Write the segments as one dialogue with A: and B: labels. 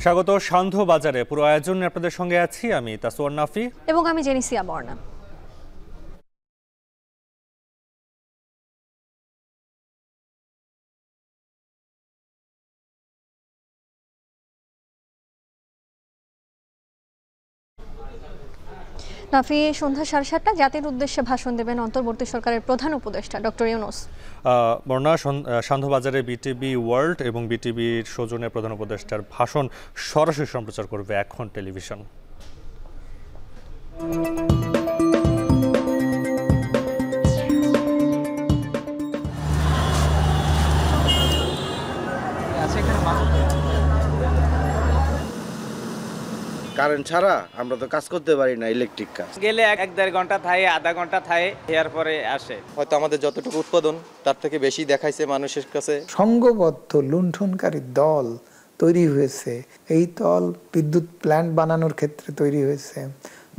A: স্বাগত সান্ধ্য বাজারে। পুরো আয়োজনে আপনাদের সঙ্গে আছি আমি তাসওয়ার নাফি
B: এবং আমি জেনিসিয়া বর্ণা। নাফি, সন্ধ্যা 7:30 জাতির উদ্দেশ্যে ভাষণ দেবেন অন্তর্বর্তী সরকারের প্রধান উপদেষ্টা ডক্টর ইউনূস।
A: বর্ণা, সান্ধ্য বাজারে বিটিভি ওয়ার্ল্ড এবং বিটিভির সৌজন্যে প্রধান উপদেষ্টার ভাষণ সরাসরি সম্প্রচার করবে এখন টেলিভিশন।
C: কারেন্ট ছাড়া আমরা তো কাজ করতে পারি না, ইলেকট্রিক কাজ
D: গেলে 1-1.5 ঘন্টা থাকে, আধা ঘন্টা থাকে, এর পরে আসে।
E: হয়তো আমাদের যতটুকু উৎপাদন তার থেকে বেশি দেখাইছে মানুষের কাছে।
F: সংঘবদ্ধ লুণ্ঠনকারী দল তৈরি হয়েছে। এই দল বিদ্যুৎ প্ল্যান্ট বানানোর ক্ষেত্রে তৈরি হয়েছে,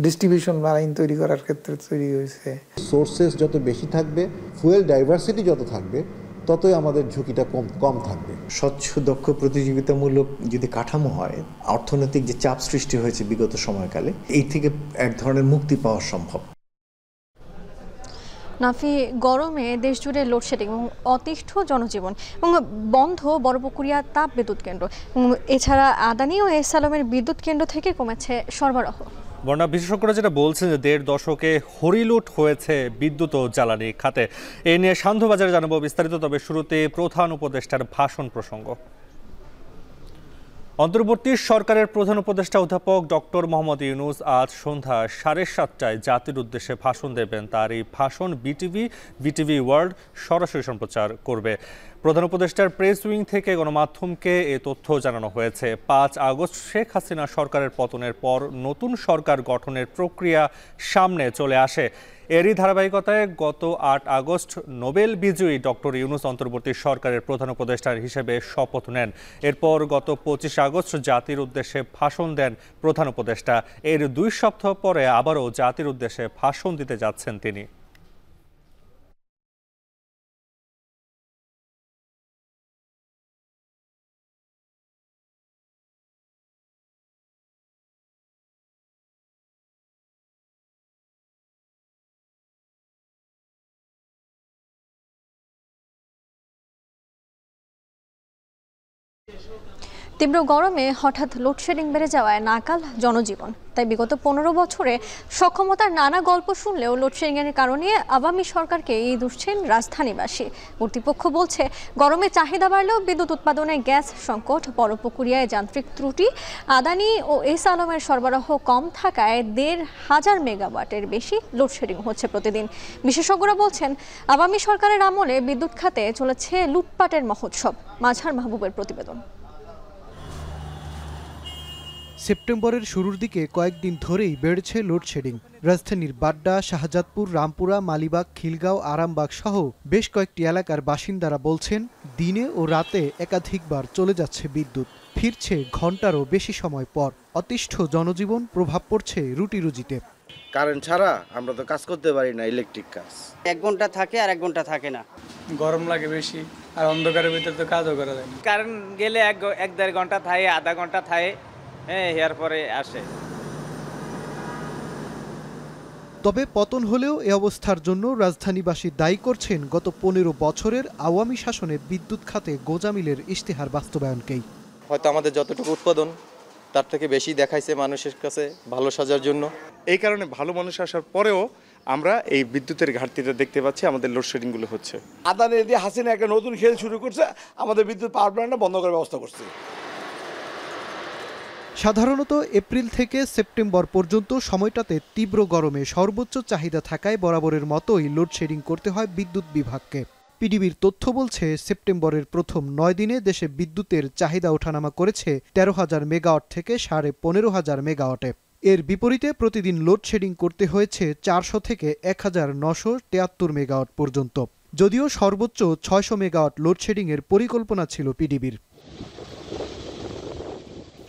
F: ডিস্ট্রিবিউশন লাইন তৈরি করার ক্ষেত্রে তৈরি হয়েছে।
G: সোর্সেস যত বেশি থাকবে, ফুয়েল ডাইভার্সিটি যত থাকবে, ততই আমাদের ঝুঁকিটা কম থাকবে।
H: স্বচ্ছ, দক্ষ, প্রতিযোগিতামূলক যদি কাঠামো হয়, অর্থনৈতিক যে চাপ সৃষ্টি হয়েছে বিগত সময়কালে, এই থেকে এক ধরনের মুক্তি পাওয়া সম্ভব।
B: নাফি, গরমে দেশজুড়ে লোডশেডিং এবং অতিষ্ঠ জনজীবন এবং বন্ধ বড়পুকুরিয়া তাপ বিদ্যুৎ কেন্দ্র, এছাড়া আদানি ও এস আলমের বিদ্যুৎ কেন্দ্র থেকে কমেছে সরবরাহ।
A: বর্ণা, বিশেষজ্ঞরা যেটা বলছেন যে 1.5 দশকে হরিলুট হয়েছে বিদ্যুৎ ও জ্বালানি খাতে। এ নিয়ে সান্ধ্য বাজারে জানাবো বিস্তারিত, তবে শুরুতে প্রধান উপদেষ্টার ভাষণ প্রসঙ্গ। অন্তর্বর্তী সরকারের প্রধান উপদেষ্টা অধ্যাপক ডক্টর মোহাম্মদ ইউনূস আজ সন্ধ্যা 7:30টায় জাতির উদ্দেশ্যে ভাষণ দেবেন। তার এই ভাষণ বিটিভি ওয়ার্ল্ড সরাসরি সম্প্রচার করবে। প্রধান উপদেষ্টার প্রেস উইং থেকে গণমাধ্যমকে এ তথ্য জানানো হয়েছে। 5 আগস্ট শেখ হাসিনা সরকারের পতনের পর নতুন সরকার গঠনের প্রক্রিয়া সামনে চলে আসে। এরই ধারাবাহিকতায় গত 8 আগস্ট নোবেল বিজয়ী ডক্টর ইউনূস অন্তর্বর্তী সরকারের প্রধান উপদেষ্টা হিসেবে শপথ নেন। এরপর গত 25 আগস্ট জাতির উদ্দেশ্যে ভাষণ দেন প্রধান উপদেষ্টা। এর 2 সপ্তাহ পরে আবারও জাতির উদ্দেশ্যে ভাষণ দিতে যাচ্ছেন তিনি।
B: তীব্র গরমে হঠাৎ লোডশেডিং বেড়ে যাওয়ায় নাকাল জনজীবন। তাই বিগত 15 বছরে সক্ষমতার নানা গল্প শুনলেও লোডশেডিংয়ের কারণে আওয়ামী সরকারকে এই দুষছেন রাজধানীবাসী। কর্তৃপক্ষ বলছে, গরমে চাহিদা বাড়লেও বিদ্যুৎ উৎপাদনে গ্যাস সংকট, বড়পুকুরিয়ায় যান্ত্রিক ত্রুটি, আদানি ও এস আলমের সরবরাহ কম থাকায় 1,500 মেগাওয়াটের বেশি লোডশেডিং হচ্ছে প্রতিদিন। বিশেষজ্ঞরা বলছেন, আওয়ামী সরকারের আমলে বিদ্যুৎ খাতে চলেছে লুটপাটের মহোৎসব। মাঝার মাহবুবের প্রতিবেদন।
I: সেপ্টেম্বরের শুরুর দিকে কয়েকদিন ধরেই বেড়েছে লোডশেডিং। রাজধানীর বাড্ডা, শাহজাদপুর, রামপুরা, মালিবাগ, খিলগাঁও, আরামবাগ সহ বেশ কয়েকটি এলাকার বাসিন্দারা বলছেন, দিনে ও রাতে একাধিকবার চলে যাচ্ছে বিদ্যুৎ, ফিরছে ঘন্টারও বেশি সময় পর। অতিষ্ঠ জনজীবন, প্রভাব পড়ছে রুটি রুজিতে।
C: কারেন্ট ছাড়া আমরা তো কাজ করতে পারি না, ইলেকট্রিক কাজ
D: 1 ঘন্টা থাকে আর 1 ঘন্টা থাকে না।
J: গরম লাগে বেশি, আর অন্ধকারের ভিতরে তো কাজও করা যায় না।
D: কারেন্ট গেলে 1-1.5 ঘন্টা থাকে, আধা ঘন্টা থাকে, এর পরে আসে।
I: তবে পতন হলেও এ অবস্থার জন্য রাজধানীবাসী দায়ী করছেন গত 15 বছরের আওয়ামী শাসনে বিদ্যুৎ খাতে গোজামিলের ইশতেহার বাস্তবায়নকেই।
E: হয়তো আমাদের যতটুকু উৎপাদন তার থেকে বেশি দেখাইছে মানুষের কাছে ভালো সাজার জন্য।
K: এই কারণে ভালো মানুষ আসার পরেও আমরা এই বিদ্যুতের ঘাটতিটা দেখতে পাচ্ছি, আমাদের লোডশেডিংগুলো হচ্ছে।
L: আদানি দিয়ে হাসিনা একটা নতুন খেল শুরু করছে, আমাদের বিদ্যুৎ পাওয়ার প্ল্যান্টটা বন্ধ করার ব্যবস্থা করছে।
I: সাধারণত এপ্রিল থেকে সেপ্টেম্বর পর্যন্ত সময়টাতে তীব্র গরমে সর্বোচ্চ চাহিদা থাকায় বরাবরের মতোই লোডশেডিং করতে হয় বিদ্যুৎ বিভাগকে। পিডিবির তথ্য বলছে, সেপ্টেম্বরের প্রথম 9 দিনে দেশে বিদ্যুতের চাহিদা ওঠানামা করেছে 13,000 মেগাওয়াট থেকে 15,500 মেগাওয়াটে। এর বিপরীতে প্রতিদিন লোডশেডিং করতে হয়েছে 400 থেকে 1,973 মেগাওয়াট পর্যন্ত। যদিও সর্বোচ্চ 600 মেগাওয়াট লোডশেডিংয়ের পরিকল্পনা ছিল পিডিবির।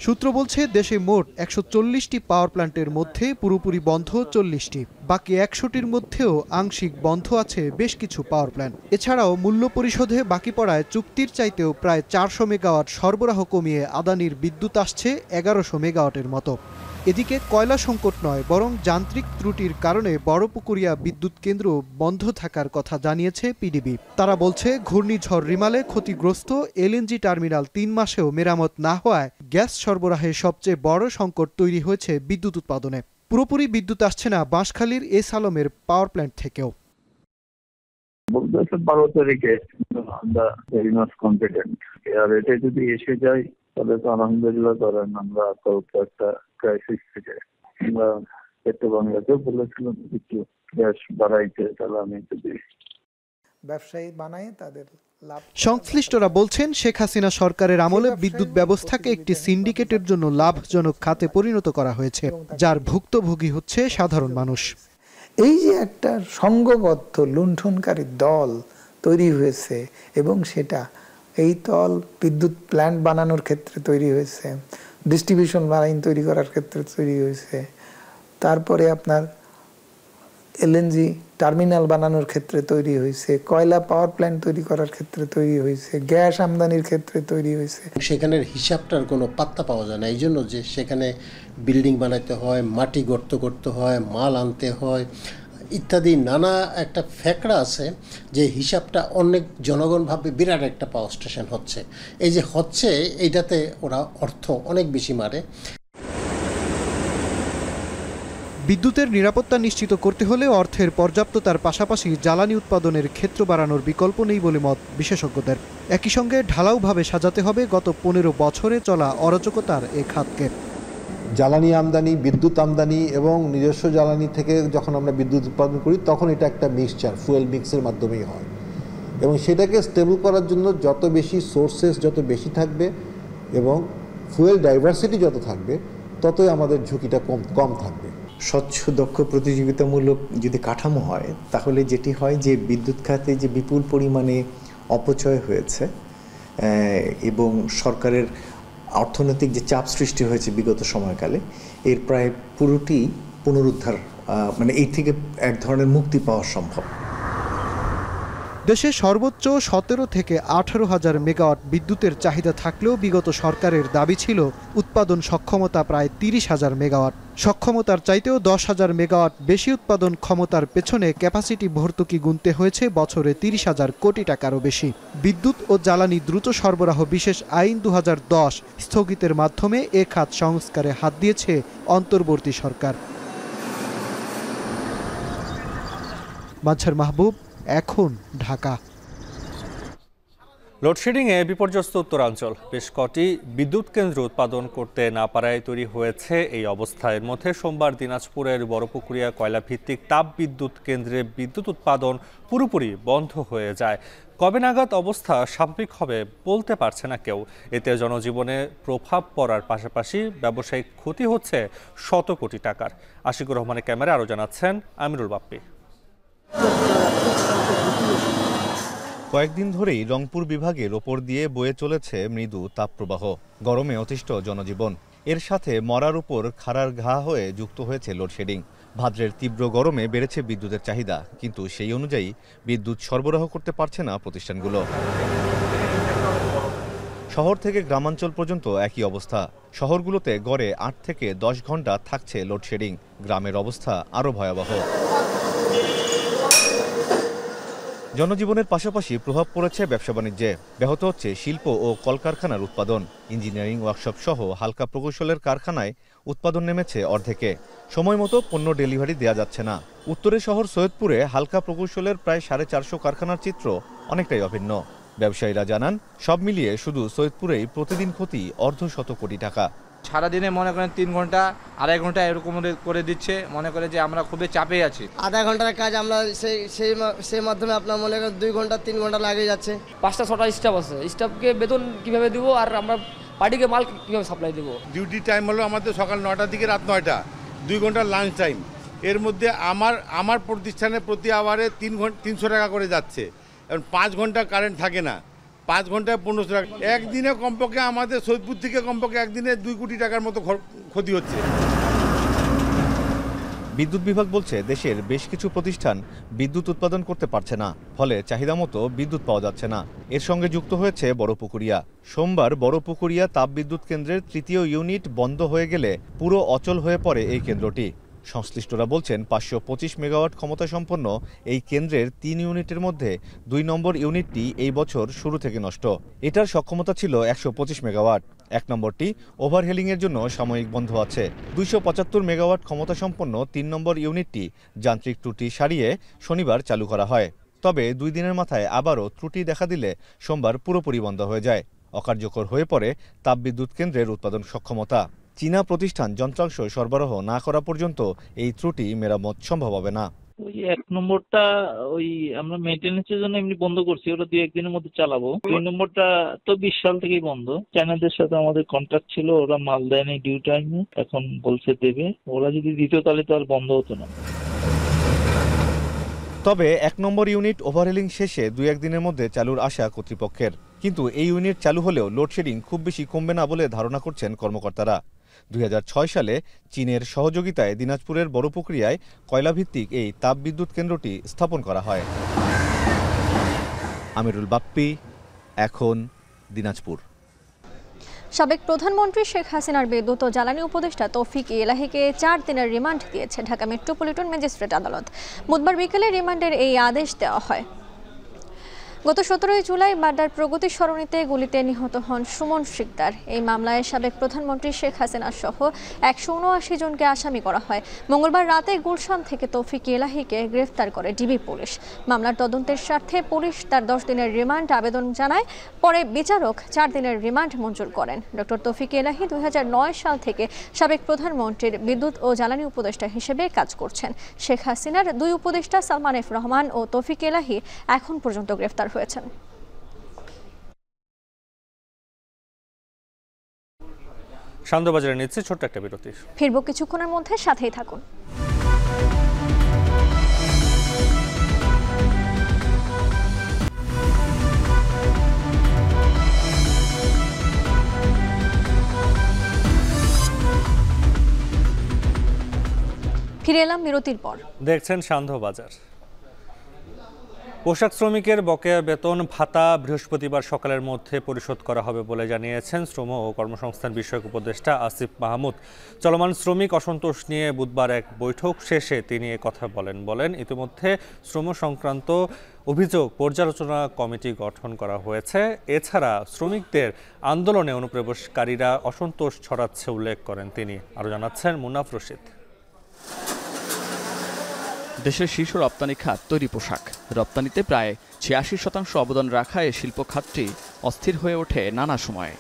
I: সূত্র বলছে, দেশে মোট 140টি পাওয়ার প্ল্যান্টের মধ্যে পুরোপুরি বন্ধ 40টি। বাকি 100টির মধ্যেও আংশিক বন্ধ আছে বেশ কিছু পাওয়ার প্ল্যান্ট। এছাড়াও মূল্য পরিশোধে বাকি পড়ায় চুক্তির চাইতেও প্রায় 400 মেগাওয়াট সরবরাহ কমিয়ে আদানির বিদ্যুৎ আসছে 1100 মেগাওয়াটের মতো। এদিকে কয়লা সংকট নয়, বরং যান্ত্রিক ত্রুটির কারণে বড়পুকুরিয়া বিদ্যুৎ কেন্দ্র বন্ধ থাকার কথা জানিয়েছে পিডিবি। তারা বলছে, ঘূর্ণিঝড় রিমালে ক্ষতিগ্রস্ত এলএনজি টার্মিনাল 3 মাসেও মেরামত না হওয়ায় গ্যাস সরবরাহে সবচেয়ে বড় সংকট তৈরি হয়েছে বিদ্যুৎ উৎপাদনে। পুরোপুরি বিদ্যুৎ আসছে না বাঁশখালীর এস আলমের পাওয়ার প্ল্যান্ট থেকেও।
M: আর এটা যদি এসে যায় তাহলে তো আলহামদুলিল্লাহ ধরেন আমরা একটা ক্রাইসিস থেকে আমরা পেট্রোবাংলাকেও বলেছিলাম একটু গ্যাস বাড়াইতে, তাহলে আমি যদি
F: ব্যবসায়ী বানায় তাদের লাভ।
I: সংশ্লিষ্টরা বলছেন, শেখ হাসিনা সরকারের আমলে বিদ্যুৎ ব্যবস্থাকে একটি সিন্ডিকেটের জন্য লাভজনক খাতে পরিণত করা হয়েছে, যার ভুক্তভোগী হচ্ছে সাধারণ মানুষ।
F: এই যে একটা সংঘবদ্ধ লুণ্ঠনকারী দল তৈরি হয়েছে এবং সেটা এই দল বিদ্যুৎ প্ল্যান্ট বানানোর ক্ষেত্রে তৈরি হয়েছে, ডিস্ট্রিবিউশন লাইন তৈরি করার ক্ষেত্রে তৈরি হয়েছে, তারপরে আপনার এলএনজি টার্মিনাল বানানোর ক্ষেত্রে তৈরি হয়েছে, কয়লা পাওয়ার প্ল্যান্ট তৈরি করার ক্ষেত্রে তৈরি হয়েছে, গ্যাস আমদানির ক্ষেত্রে তৈরি হয়েছে।
N: সেখানের হিসাবটার কোনো পাত্তা পাওয়া যায় না, এই জন্য যে সেখানে বিল্ডিং বানাতে হয়, মাটি গর্ত করতে হয়, মাল আনতে হয় ইত্যাদি নানা একটা ফ্যাকড়া আছে, যে হিসাবটা অনেক জনগণ ভাবে বিরাট একটা পাওয়ার স্টেশন হচ্ছে। এই যে হচ্ছে এইটাতে ওরা অর্থ অনেক বেশি মারে।
I: বিদ্যুতের নিরাপত্তা নিশ্চিত করতে হলে অর্থের পর্যাপ্ততার পাশাপাশি জ্বালানি উৎপাদনের ক্ষেত্র বাড়ানোর বিকল্প নেই বলে মত বিশেষজ্ঞদের। একই সঙ্গে ঢালাওভাবে সাজাতে হবে গত 15 বছরে চলা অরাজকতার এ খাতকে।
G: জ্বালানি আমদানি, বিদ্যুৎ আমদানি এবং নিজস্ব জ্বালানি থেকে যখন আমরা বিদ্যুৎ উৎপাদন করি তখন এটা একটা মিক্সচার, ফুয়েল মিক্সের মাধ্যমেই হয়, এবং সেটাকে স্টেবল করার জন্য যত বেশি সোর্সেস যত বেশি থাকবে এবং ফুয়েল ডাইভার্সিটি যত থাকবে ততই আমাদের ঝুঁকিটা কম থাকবে।
H: স্বচ্ছ, দক্ষ, প্রতিযোগিতামূলক যদি কাঠামো হয় তাহলে যেটি হয় যে বিদ্যুৎ খাতে যে বিপুল পরিমাণে অপচয় হয়েছে এবং সরকারের অর্থনৈতিক যে চাপ সৃষ্টি হয়েছে বিগত সময়কালে, এর প্রায় পুরোটি পুনরুদ্ধার, মানে এই থেকে এক ধরনের মুক্তি পাওয়া সম্ভব।
I: দেশে সর্বোচ্চ 17 থেকে 18 হাজার মেগাওয়াট বিদ্যুতের চাহিদা থাকলেও বিগত সরকারের দাবি ছিল উৎপাদন সক্ষমতা প্রায় 30 হাজার মেগাওয়াট। সক্ষমতার চাইতেও 10 হাজার মেগাওয়াট বেশি উৎপাদন ক্ষমতার পেছনে ক্যাপাসিটি ভর্তুকি গুনতে হয়েছে বছরে 30 হাজার কোটি টাকারও বেশি। বিদ্যুৎ ও জ্বালানি দ্রুত সরবরাহ বিশেষ আইন 2010 স্থগিতের মাধ্যমে এ খাত সংস্কারে হাত দিয়েছে অন্তর্বর্তী সরকার। মাঝার মাহবুব, এখন ঢাকা।
A: লোডশেডিংয়ে বিপর্যস্ত উত্তরাঞ্চল, বেশ কটি বিদ্যুৎ কেন্দ্র উৎপাদন করতে না পারায় তৈরি হয়েছে এই অবস্থা। এর মধ্যে সোমবার দিনাজপুরের বড়পুকুরিয়া কয়লা ভিত্তিক তাপ বিদ্যুৎ কেন্দ্রে বিদ্যুৎ উৎপাদন পুরোপুরি বন্ধ হয়ে যায়। কবে নাগাদ অবস্থা স্বাভাবিক হবে বলতে পারছে না কেউ। এতে জনজীবনে প্রভাব পড়ার পাশাপাশি ব্যবসায়িক ক্ষতি হচ্ছে শত কোটি টাকার। আশিকুর রহমানের ক্যামেরা আরও জানাচ্ছেন আমিরুল বাপ্পি।
O: কয়েকদিন ধরেই রংপুর বিভাগের ওপর দিয়ে বয়ে চলেছে মৃদু তাপপ্রবাহ। গরমে অতিষ্ঠ জনজীবন, এর সাথে মরার উপর খাড়ার ঘা হয়ে যুক্ত হয়েছে লোডশেডিং। ভাদ্রের তীব্র গরমে বেড়েছে বিদ্যুতের চাহিদা, কিন্তু সেই অনুযায়ী বিদ্যুৎ সরবরাহ করতে পারছে না প্রতিষ্ঠানগুলো। শহর থেকে গ্রামাঞ্চল পর্যন্ত একই অবস্থা। শহরগুলোতে গড়ে 8 থেকে 10 ঘন্টা থাকছে লোডশেডিং। গ্রামের অবস্থা আরও ভয়াবহ। জনজীবনের পাশাপাশি প্রভাব পড়েছে ব্যবসা বাণিজ্যে। ব্যাহত হচ্ছে শিল্প ও কলকারখানার উৎপাদন। ইঞ্জিনিয়ারিং ওয়ার্কশপ সহ হালকা প্রকৌশলের কারখানায় উৎপাদন নেমেছে অর্ধেকে। সময় মতো পণ্য ডেলিভারি দেওয়া যাচ্ছে না। উত্তরের শহর সৈয়দপুরে হালকা প্রকৌশলের প্রায় 450 কারখানার চিত্র অনেকটাই অভিন্ন। ব্যবসায়ীরা জানান, সব মিলিয়ে শুধু সৈয়দপুরেই প্রতিদিন ক্ষতি অর্ধশত কোটি টাকা।
P: সারাদিনে মনে করেন 3 ঘন্টা, 2.5 ঘন্টা এরকম করে দিচ্ছে। মনে করে যে আমরা খুবই চাপে আছি।
Q: আধা ঘন্টার কাজ আমরা সেই মাধ্যমে আপনার মনে করেন 2 ঘন্টা 3 ঘন্টা লাগে যাচ্ছে।
R: 5টা-6টা স্টাফ আছে, স্টাফকে বেতন কিভাবে দিব আর আমরা পার্টিকে মাল কিভাবে সাপ্লাই দেবো।
L: ডিউটি টাইম হলো আমাদের সকাল 9টা থেকে রাত 9টা, 2 ঘন্টা লাঞ্চ টাইম। এর মধ্যে আমার প্রতিষ্ঠানে প্রতি আওয়ারে 300 টাকা করে যাচ্ছে। এখন 5 ঘন্টা কারেন্ট থাকে না, 5 ঘন্টায় 1500 টাকা। একদিনে কমপক্ষে আমাদের সৈয়দপুর থেকে কমপক্ষে একদিনে 2 কোটি টাকার মতো ক্ষতি হচ্ছে।
O: বিদ্যুৎ বিভাগ বলছে দেশের বেশ কিছু প্রতিষ্ঠান বিদ্যুৎ উৎপাদন করতে পারছে না, ফলে চাহিদা মতো বিদ্যুৎ পাওয়া যাচ্ছে না। এর সঙ্গে যুক্ত হয়েছে বড়পুকুরিয়া। সোমবার বড়পুকুরিয়া তাপবিদ্যুৎ কেন্দ্রের ৩য় ইউনিট বন্ধ হয়ে গেলে পুরো অচল হয়ে পড়ে এই কেন্দ্রটি। সংশ্লিষ্টরা বলছেন ৫২৫ মেগাওয়াট ক্ষমতা সম্পন্ন এই কেন্দ্রের ৩ ইউনিটের মধ্যে ২ নম্বর ইউনিটটি এই বছর শুরু থেকে নষ্ট। এটার সক্ষমতা ছিল ১২৫ মেগাওয়াট। ১ নম্বরটি ওভারহেলিংয়ের জন্য সাময়িক বন্ধ আছে। ২৭৫ মেগাওয়াট ক্ষমতা সম্পন্ন ৩ নম্বর ইউনিটটি যান্ত্রিক ত্রুটি সারিয়ে শনিবার চালু করা হয়। তবে ২ দিনের মাথায় আবারও ত্রুটি দেখা দিলে সোমবার পুরোপুরি বন্ধ হয়ে যায়। অকার্যকর হয়ে পড়ে তাপবিদ্যুৎ কেন্দ্রের উৎপাদন সক্ষমতা। চীনা প্রতিষ্ঠান যন্ত্রাংশ সরবরাহ না করা পর্যন্ত এই ত্রুটি মেরামত সম্ভব হবে না।
S: ওই ১ নম্বরটা আমরা মেইনটেনেন্সের জন্য এমনি বন্ধ করছি, ওটা ২-১ দিনের মধ্যে চালাবো। ২ নম্বরটা তো ২০ সাল থেকেই বন্ধ। চায়নাদের সাথে আমাদের কন্ট্রাক্ট ছিল, ওরা মাল দেয়নি ডিউ টাইমে, এখন বলছে দেবে। ওরা যদি দিত তাহলে তো আর বন্ধ হতো না।
O: তবে ১ নম্বর ইউনিট ওভারহেলিং শেষে ২-১ দিনের মধ্যে চালুর আশা কর্তৃপক্ষের। কিন্তু এই ইউনিট চালু হলেও লোডশেডিং খুব বেশি কমবে না বলে ধারণা করছেন কর্মকর্তারা। ২০০৬ সালে চীনের সহযোগিতায় দিনাজপুরের বড়পুকুরিয়ায় কয়লাভিত্তিক এই তাপবিদ্যুৎ কেন্দ্রটি স্থাপন করা হয়। আমিরুল বাপ্পি, এখন দিনাজপুর।
B: সাবেক প্রধানমন্ত্রী শেখ হাসিনার বিদ্যুৎ ও জ্বালানি উপদেষ্টা তৌফিক এলাহীকে ৪ দিনের রিমান্ড দিয়েছে ঢাকা মেট্রোপলিটন ম্যাজিস্ট্রেট আদালত। বুধবার বিকেলে রিমান্ডের এই আদেশ দেওয়া হয়। গত ১৭ জুলাই বাড্ডার প্রগতি সরণিতে গুলিতে নিহত হন সুমন শিকদার। এই মামলায় সাবেক প্রধানমন্ত্রী শেখ হাসিনা সহ ১৭৯ জনকে আসামি করা হয়। মঙ্গলবার রাতে গুলশান থেকে তৌফিক এলাহীকে গ্রেফতার করে ডিবি পুলিশ। মামলার তদন্তের স্বার্থে পুলিশ তার ১০ দিনের রিমান্ড আবেদন জানায়। পরে বিচারক ৪ দিনের রিমান্ড মঞ্জুর করেন। ডক্টর তৌফিক এলাহী ২০০৯ সাল থেকে সাবেক প্রধানমন্ত্রীর বিদ্যুৎ ও জ্বালানি উপদেষ্টা হিসেবে কাজ করছেন। শেখ হাসিনার ২ উপদেষ্টা সালমান এফ রহমান ও তৌফিক এলাহী এখন পর্যন্ত গ্রেফতার হয়েছেন।
A: সান্ধ্যবাজারে নিচ্ছে ছোট্ট একটা বিরতি।
B: ফিরবো কিছুক্ষণের মধ্যে, সাথেই থাকুন। ফিরে এলাম বিরতির পর।
A: দেখছেন সান্ধ্যবাজার। পোশাক শ্রমিকের বকেয়া বেতন ভাতা বৃহস্পতিবার সকালের মধ্যে পরিশোধ করা হবে বলে জানিয়েছেন শ্রম ও কর্মসংস্থান বিষয়ক উপদেষ্টা আসিফ মাহমুদ। চলমান শ্রমিক অসন্তোষ নিয়ে বুধবার এক বৈঠক শেষে তিনি কথা বলেন ইতিমধ্যে শ্রম সংক্রান্ত অভিযোগ পর্যালোচনা কমিটি গঠন করা হয়েছে। এছাড়া শ্রমিকদের আন্দোলনে অনুপ্রবেশকারীরা অসন্তোষ ছড়াচ্ছে উল্লেখ করেন তিনি। আরও জানাচ্ছেন মুনাফ রশিদ।
T: দেশের শীর্ষ রপ্তানি খাত তৈরি পোশাক। রপ্তানিতে প্রায় ৮৬% অবদান রাখা এই শিল্প খাতটি অস্থির হয়ে ওঠে নানা সময়ে।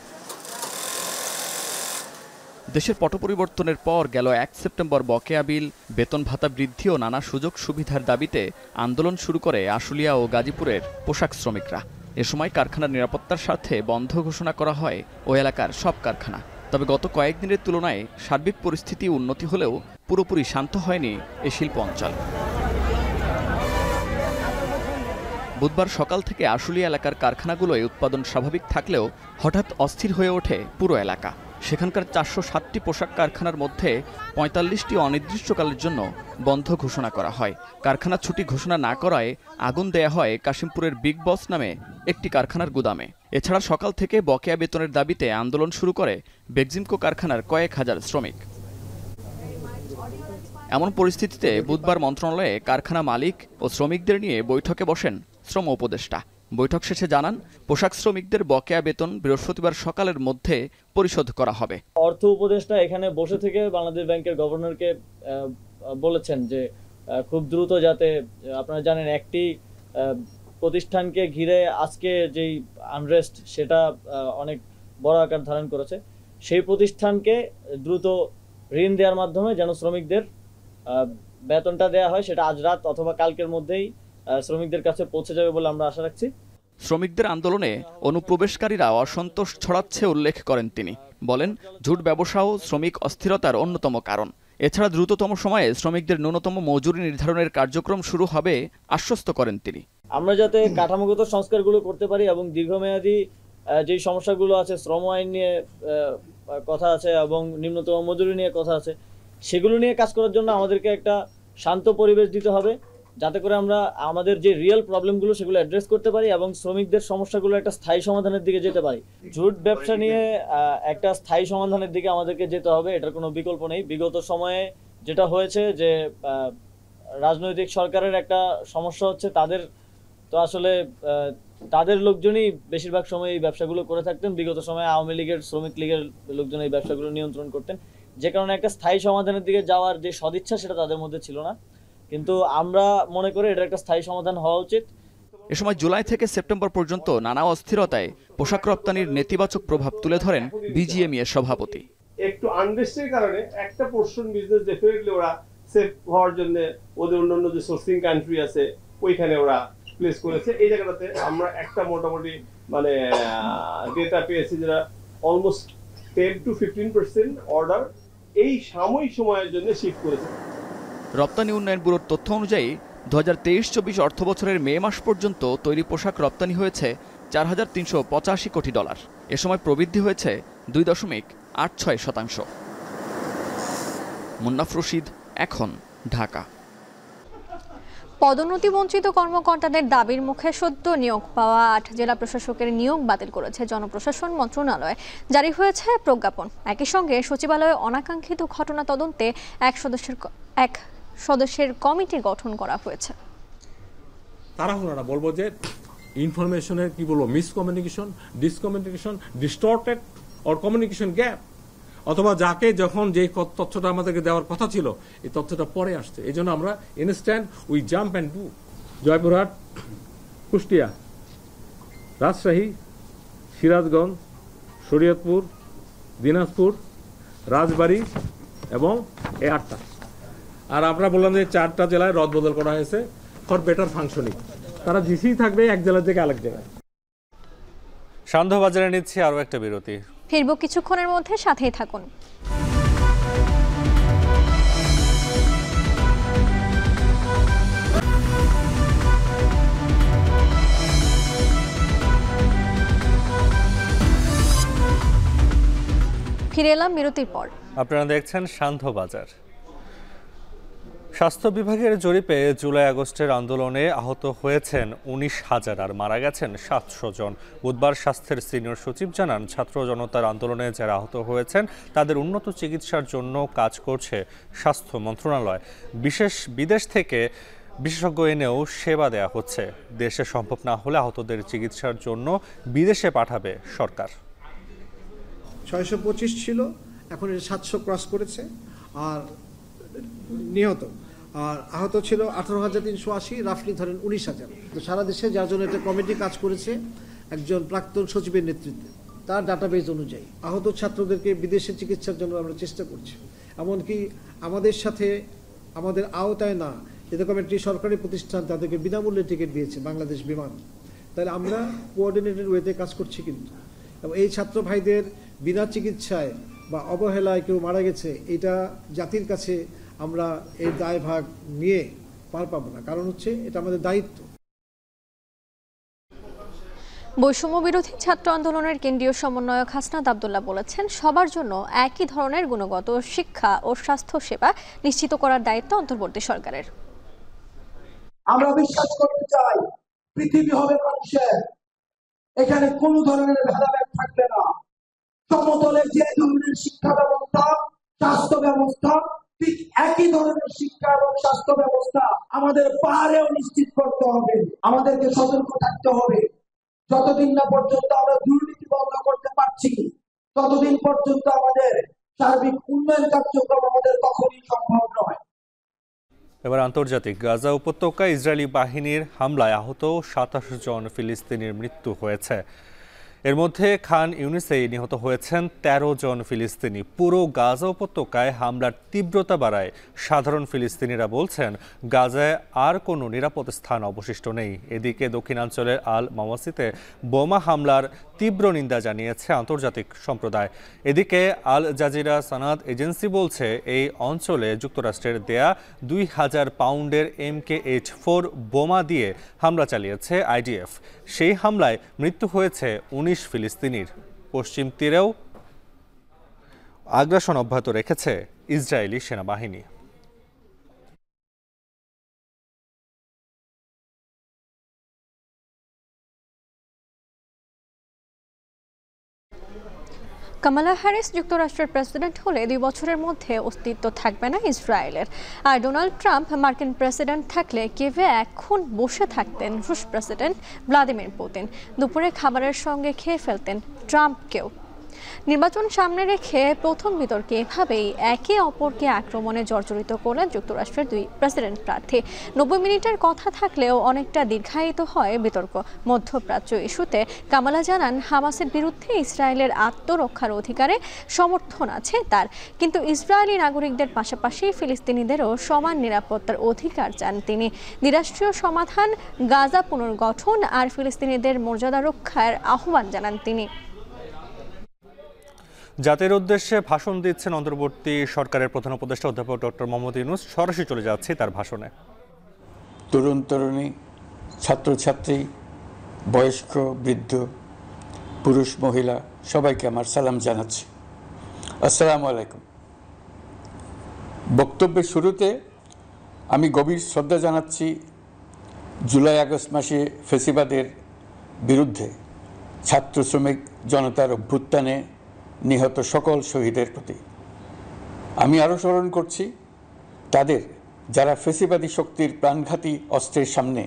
T: দেশের পট পরিবর্তনের পর গেল ১ সেপ্টেম্বর বকেয়া বিল, বেতন ভাতা বৃদ্ধি ও নানা সুযোগ সুবিধার দাবিতে আন্দোলন শুরু করে আশুলিয়া ও গাজীপুরের পোশাক শ্রমিকরা। এ সময় কারখানার নিরাপত্তার স্বার্থে বন্ধ ঘোষণা করা হয় ওই এলাকার সব কারখানা। তবে গত কয়েকদিনের তুলনায় সার্বিক পরিস্থিতি উন্নতি হলেও পুরোপুরি শান্ত হয়নি এই শিল্প অঞ্চল। বুধবার সকাল থেকে আশুলিয়া এলাকার কারখানাগুলোয় উৎপাদন স্বাভাবিক থাকলেও হঠাৎ অস্থির হয়ে ওঠে পুরো এলাকা। সেখানকার ৪৬০টি পোশাক কারখানার মধ্যে ৪৫টি অনির্দিষ্টকালের জন্য বন্ধ ঘোষণা করা হয়। কারখানা ছুটি ঘোষণা না করায় আগুন দেয়া হয় কাশিমপুরের বিগ বস নামে একটি কারখানার গুদামে। এছাড়া সকাল থেকে বকেয়া বেতনের দাবিতে আন্দোলন শুরু করে বেক্সিমকো কারখানার কয়েক হাজার শ্রমিক। এমন পরিস্থিতিতে বুধবার মন্ত্রণালয়ে কারখানা মালিক ও শ্রমিকদের নিয়ে বৈঠকে বসেন শ্রম উপদেষ্টা। বৈঠক শেষে জানান, পোশাক শ্রমিকদের বকেয়া বেতন বৃহস্পতিবার সকালের মধ্যে পরিশোধ করা হবে।
U: অর্থ উপদেষ্টা এখানে বসে থেকে বাংলাদেশ ব্যাংকের গভর্নরকে বলেছেন যে খুব দ্রুত, যাতে আপনারা জানেন একটি প্রতিষ্ঠানকে ঘিরে আজকে যেই আনরেস্ট সেটা অনেক বড় আকার ধারণ করেছে, সেই প্রতিষ্ঠানকে দ্রুত ঋণ দেওয়ার মাধ্যমে যেন শ্রমিকদের বেতনটা দেওয়া হয়, সেটা আজ রাত অথবা কালকের মধ্যেই শ্রমিকদের কাছে পৌঁছে যাবে বলে আমরা আশা রাখছি।
T: শ্রমিকদের আন্দোলনে অনুপ্রবেশকারীরা অসন্তোষ ছড়াচ্ছে উল্লেখ করেন তিনি। বলেন, ঝুট ব্যবসাও শ্রমিক অস্থিরতার অন্যতম কারণ। এছাড়া দ্রুততম সময়ে শ্রমিকদের ন্যূনতম মজুরি নির্ধারণের কার্যক্রম শুরু হবে আশ্বস্ত করেন তিনি।
U: আমরা যাতে কাঠামোগত সংস্কারগুলো করতে পারি এবং দীর্ঘমেয়াদী যেই সমস্যাগুলো আছে, শ্রম আইন নিয়ে কথা আছে এবং নিম্নতম মজুরি নিয়ে কথা আছে, সেগুলো নিয়ে কাজ করার জন্য আমাদেরকে একটা শান্ত পরিবেশ দিতে হবে, যাতে করে আমরা আমাদের যে রিয়েল প্রবলেমগুলো সেগুলো অ্যাড্রেস করতে পারি এবং শ্রমিকদের সমস্যাগুলো একটা স্থায়ী সমাধানের দিকে যেতে পারি। জুট ব্যবসা নিয়ে একটা স্থায়ী সমাধানের দিকে আমাদেরকে যেতে হবে, এটার কোনো বিকল্প নেই। বিগত সময়ে যেটা হয়েছে যে রাজনৈতিক সরকারের একটা সমস্যা হচ্ছে, তাদের তো আসলে তাদের লোকজনই বেশিরভাগ সময় এই ব্যবসাগুলো করে থাকতেন। বিগত সময়ে আওয়ামী লীগের, শ্রমিক লীগের লোকজন এই ব্যবসাগুলো নিয়ন্ত্রণ করতেন, যে কারণে একটা স্থায়ী সমাধানের দিকে যাওয়ার যে সদিচ্ছা সেটা তাদের মধ্যে ছিল না। কিন্তু আমরা মনে করি এটা একটা স্থায়ী সমাধান হওয়া উচিত।
T: এ সময় জুলাই থেকে সেপ্টেম্বর পর্যন্ত নানা অস্থিরতায় পোশাক রপ্তানির নেতিবাচক প্রভাব তুলে ধরেন বিজিএমইএ সভাপতি।
C: একটু আনরেস্টের কারণে একটা পোর্শন বিজনেস ডেফিনেটলি ওরা সেফ হওয়ার জন্য ওদের অন্যান্য যে সোর্সিং কান্ট্রি আছে ওইখানে ওরা প্লেস করেছে। এই জায়গাটাতে আমরা একটা মোটামুটি মানে ডেটা পেয়েছি যেটা অলমোস্ট 10 to 15% অর্ডার এই সাময়িক সময়ের জন্য শিফট করেছে।
T: রপ্তানি উন্নয়ন ব্যুরোর তথ্য অনুযায়ী 2023-24 অর্থবছরের মে মাস পর্যন্ত তৈরি পোশাক রপ্তানি হয়েছে $4,385 কোটি। এ সময় প্রবৃদ্ধি হয়েছে 2.86%। মুন্নাফ রশিদ, এখন, ঢাকা।
B: পদোন্নতি বঞ্চিত কর্মকর্তাদের দাবির মুখে সদ্য নিয়োগ পাওয়া 8 জেলা প্রশাসকের নিয়োগ বাতিল করেছে জনপ্রশাসন মন্ত্রণালয়। জারি হয়েছে প্রজ্ঞাপন। একই সঙ্গে সচিবালয়ে অনাকাঙ্ক্ষিত ঘটনা তদন্তে এক সদস্যের কমিটি গঠন করা হয়েছে।
V: তারা হলো বলবো যে ইনফরমেশনের কি বলবো miscommunication, discommunication, distorted or communication gap, অথবা যাকে যখন যে তথ্যটা আমাদেরকে দেওয়ার কথা ছিল এই তথ্যটা পরে আসছে। এই জন্য আমরা instant we jump and do. Joypurhat, Kushtia, Rajshahi, Sirajganj, Shariatpur, Dinajpur, Rajbari এবং এই 8টা। আর আমরা বললাম যে 4টা জেলায় রদবদল করা হয়েছে ফর বেটার ফাংশনিং। তারা জিসি থাকবে এক জেলা থেকে আরেক জায়গায়।
A: সান্ধ্যবাজারে নিচ্ছি আরও একটা বিরতি।
B: ফিরবো কিছুক্ষণের মধ্যে, সাথেই থাকুন। ফিরে এলাম বিরতির পর।
A: আপনারা দেখছেন সান্ধ্যবাজার। স্বাস্থ্য বিভাগের জরিপে জুলাই আগস্টের আন্দোলনে আহত হয়েছেন 19,000 আর মারা গেছেন 700 জন। বুধবার স্বাস্থ্যের সিনিয়র সচিব জানান, ছাত্র জনতার আন্দোলনে যারা আহত হয়েছেন তাদের উন্নত চিকিৎসার জন্য কাজ করছে স্বাস্থ্য মন্ত্রণালয়। বিদেশ থেকে বিশেষজ্ঞ এনেও সেবা দেয়া হচ্ছে। দেশে সম্ভব না হলে আহতদের চিকিৎসার জন্য বিদেশে পাঠাবে সরকার।
W: 625 ছিল, এখন 700 ক্রস করেছে। আর নিহত আর আহত ছিল 18,380, রাফলি ধরেন 19,000। তো সারা দেশে যার জন্য একটা কমিটি কাজ করেছে একজন প্রাক্তন সচিবের নেতৃত্বে, তার ডাটাবেজ অনুযায়ী আহত ছাত্রদেরকে বিদেশে চিকিৎসার জন্য আমরা চেষ্টা করছি। এমনকি আমাদের সাথে আমাদের আওতায় না এরকম একটি সরকারি প্রতিষ্ঠান তাদেরকে বিনামূল্যে টিকিট দিয়েছে, বাংলাদেশ বিমান। তাহলে আমরা কোঅর্ডিনেটেড ওয়েতে কাজ করছি কিন্তু। এবং এই ছাত্র ভাইদের বিনা চিকিৎসায় বা অবহেলায় কেউ মারা গেছে, এটা জাতির কাছে আমরা এই দায়ভাগ নিয়ে পার পাবো না, কারণ হচ্ছে এটা আমাদের দায়িত্ব।
B: বৈষম্য বিরোধী ছাত্র আন্দোলনের কেন্দ্রীয় সমন্বয়ক হাসনাত আব্দুল্লাহ বলেছেন, সবার জন্য একই ধরনের গুণগত শিক্ষা ও স্বাস্থ্য সেবা নিশ্চিত করার দায়িত্ব অন্তর্বর্তী সরকারের।
X: আমরা বিশ্বাস করতে চাই পৃথিবী হবে মানুষের, এখানে কোনো ধরনের ভেদাভেদ থাকবে না। সমতলে যে ধরনের শিক্ষা ব্যবস্থা, স্বাস্থ্য ব্যবস্থা, ঠিক একই ধরনের শিক্ষা এবং স্বাস্থ্য ব্যবস্থা আমাদের পাহাড়েও নিশ্চিত করতে হবে। আমাদেরকে সতর্ক থাকতে হবে। যতদিন না পর্যন্ত আমরা দুর্নীতি বন্ধ করতে পারছি, ততদিন পর্যন্ত আমাদের সার্বিক উন্নয়ন কার্যক্রম আমাদের কখনই সম্ভব নয়।
A: এবার আন্তর্জাতিক। গাজা উপত্যকায় ইসরায়েলি বাহিনীর হামলায় আহত 27 জন ফিলিস্তিনির মৃত্যু হয়েছে। এর মধ্যে খান ইউনিসে নিহত হয়েছেন 13 জন ফিলিস্তিনি। পুরো গাজা উপত্যকায় হামলার তীব্রতা বাড়ায় সাধারণ ফিলিস্তিনিরা বলছেন গাজায় আর কোনো নিরাপদ স্থান অবশিষ্ট নেই। এদিকে দক্ষিণাঞ্চলের আল মাওয়াসিতে বোমা হামলার তীব্র নিন্দা জানিয়েছে আন্তর্জাতিক সম্প্রদায়। এদিকে আল জাজিরা সানাদ এজেন্সি বলছে এই অঞ্চলে যুক্তরাষ্ট্রের দেয়া 2000 পাউন্ডের MK-84 বোমা দিয়ে হামলা চালিয়েছে IDF। সেই হামলায় মৃত্যু হয়েছে 19 ফিলিস্তিনির। পশ্চিম তীরেও আগ্রাসন অব্যাহত রেখেছে ইসরায়েলি সেনাবাহিনী।
B: কামালা হ্যারিস যুক্তরাষ্ট্রের প্রেসিডেন্ট হলে 2 বছরের মধ্যে অস্তিত্ব থাকবে না ইসরায়েলের। আর ডোনাল্ড ট্রাম্প মার্কিন প্রেসিডেন্ট থাকলে কিয়েভে এখন বসে থাকতেন রুশ প্রেসিডেন্ট ভ্লাদিমির পুতিন। দুপুরে খাবারের সঙ্গে খেয়ে ফেলতেন ট্রাম্পকেও। নির্বাচন সামনে রেখে প্রথম বিতর্কে এভাবেই একে অপরকে আক্রমণে জর্জরিত করলেন যুক্তরাষ্ট্রের 2 প্রেসিডেন্ট প্রার্থী। 90 মিনিটের কথা থাকলেও অনেকটা দীর্ঘায়িত হয় বিতর্ক। মধ্যপ্রাচ্য ইস্যুতে কামালা জানান, হামাসের বিরুদ্ধে ইসরায়েলের আত্মরক্ষার অধিকারে সমর্থন আছে তার, কিন্তু ইসরায়েলি নাগরিকদের পাশাপাশি ফিলিস্তিনিদেরও সমান নিরাপত্তার অধিকার চান তিনি। দ্বিরাষ্ট্রীয় সমাধান, গাজা পুনর্গঠন আর ফিলিস্তিনিদের মর্যাদা রক্ষার আহ্বান জানান তিনি।
A: জাতির উদ্দেশ্যে ভাষণ দিচ্ছেন অন্তর্বর্তী সরকারের প্রধান উপদেষ্টা অধ্যাপক ডক্টর মোহাম্মদ ইউনূস। সরাসরি চলে যাচ্ছে তার ভাষণে।
D: তরুণ তরুণী, ছাত্রছাত্রী, বয়স্ক, বৃদ্ধ, পুরুষ, মহিলা সবাইকে আমার সালাম জানাচ্ছি। আসসালামু আলাইকুম। বক্তব্যের শুরুতে আমি গভীর শ্রদ্ধা জানাচ্ছি জুলাই আগস্ট মাসে ফ্যাসিবাদের বিরুদ্ধে ছাত্র শ্রমিক জনতার অভ্যুত্থানে নিহত সকল শহীদের প্রতি। আমি আরও স্মরণ করছি তাদের যারা ফ্যাসিবাদী শক্তির প্রাণঘাতী অস্ত্রের সামনে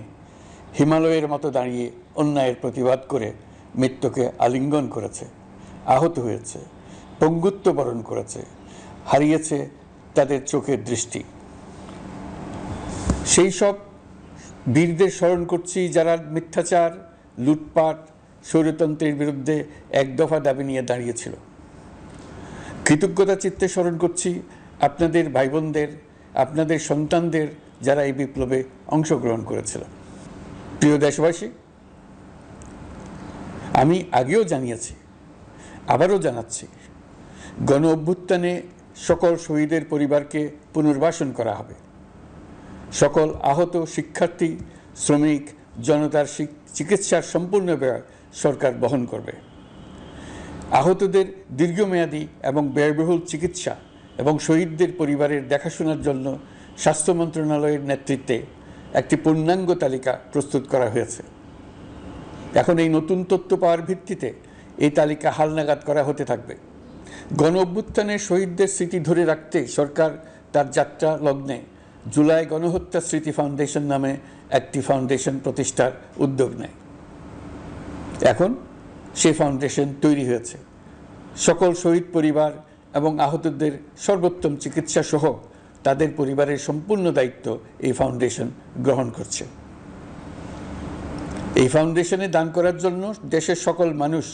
D: হিমালয়ের মতো দাঁড়িয়ে অন্যায়ের প্রতিবাদ করে মৃত্যুকে আলিঙ্গন করেছে, আহত হয়েছে, পঙ্গুত্ব বরণ করেছে, হারিয়েছে তাদের চোখের দৃষ্টি। সেই সব বীরদের স্মরণ করছি যারা মিথ্যাচার, লুটপাট, স্বৈরতন্ত্রের বিরুদ্ধে এক দফা দাবি নিয়ে দাঁড়িয়েছিল। কৃতজ্ঞতা চিত্তে স্মরণ করছি আপনাদের ভাই বোনদের, আপনাদের সন্তানদের যারা এই বিপ্লবে অংশগ্রহণ করেছিল। প্রিয় দেশবাসী, আমি আগেও জানিয়েছি, আবারও জানাচ্ছি, গণ অভ্যুত্থানে সকল শহীদের পরিবারকে পুনর্বাসন করা হবে। সকল আহত শিক্ষার্থী, শ্রমিক, জনতার চিকিৎসার সম্পূর্ণ ব্যয় সরকার বহন করবে। আহতদের দীর্ঘমেয়াদী এবং ব্যয়বহুল চিকিৎসা এবং শহীদদের পরিবারের দেখাশোনার জন্য স্বাস্থ্য মন্ত্রণালয়ের নেতৃত্বে একটি পূর্ণাঙ্গ তালিকা প্রস্তুত করা হয়েছে। এখন এই নতুন তথ্য পাওয়ার ভিত্তিতে এই তালিকা হালনাগাদ করা হতে থাকবে। গণ অভ্যুত্থানের শহীদদের স্মৃতি ধরে রাখতে সরকার তার যাত্রা লগ্নে জুলাই গণহত্যা স্মৃতি ফাউন্ডেশন নামে একটি ফাউন্ডেশন প্রতিষ্ঠার উদ্যোগ নেয়। এখন সেই ফাউন্ডেশন তৈরি হয়েছে। সকল শহীদ পরিবার এবং আহতদের সর্বোত্তম চিকিৎসা সহ তাদের পরিবারের সম্পূর্ণ দায়িত্ব এই ফাউন্ডেশন গ্রহণ করছে। এই ফাউন্ডেশনে দান করার জন্য দেশের সকল মানুষ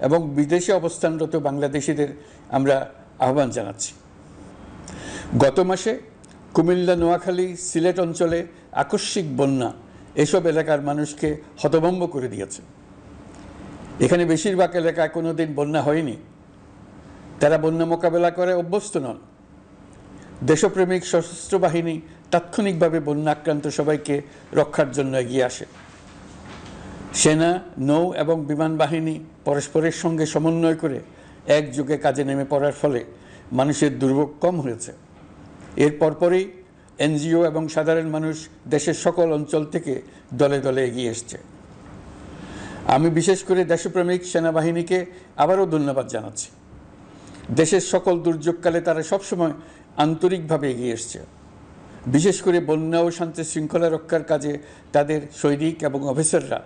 D: এবং বিদেশে অবস্থানরত বাংলাদেশিদের আমরা আহ্বান জানাচ্ছি। গত মাসে কুমিল্লা, নোয়াখালী, সিলেট অঞ্চলে আকস্মিক বন্যা এসব এলাকার মানুষকে হতভম্ব করে দিয়েছে। এখানে বেশিরভাগ এলাকায় কোনোদিন বন্যা হয়নি। তারা বন্যা মোকাবেলা করে অভ্যস্ত নন। দেশপ্রেমিক সশস্ত্র বাহিনী তাৎক্ষণিকভাবে বন্যা আক্রান্ত সবাইকে রক্ষার জন্য এগিয়ে আসে। সেনা, নৌ এবং বিমান বাহিনী পরস্পরের সঙ্গে সমন্বয় করে একযোগে কাজে নেমে পড়ার ফলে মানুষের দুর্ভোগ কম হয়েছে। এর পরপরই এনজিও এবং সাধারণ মানুষ দেশের সকল অঞ্চল থেকে দলে দলে এগিয়ে এসছে। আমি বিশেষ করে দেশপ্রেমিক সেনাবাহিনীকে আবারও ধন্যবাদ জানাচ্ছি। দেশের সকল দুর্যোগকালে তারা সবসময় আন্তরিকভাবে এগিয়ে এসছে। বিশেষ করে বন্যা ও শান্তি শৃঙ্খলা রক্ষার কাজে তাদের সৈনিক এবং অফিসাররা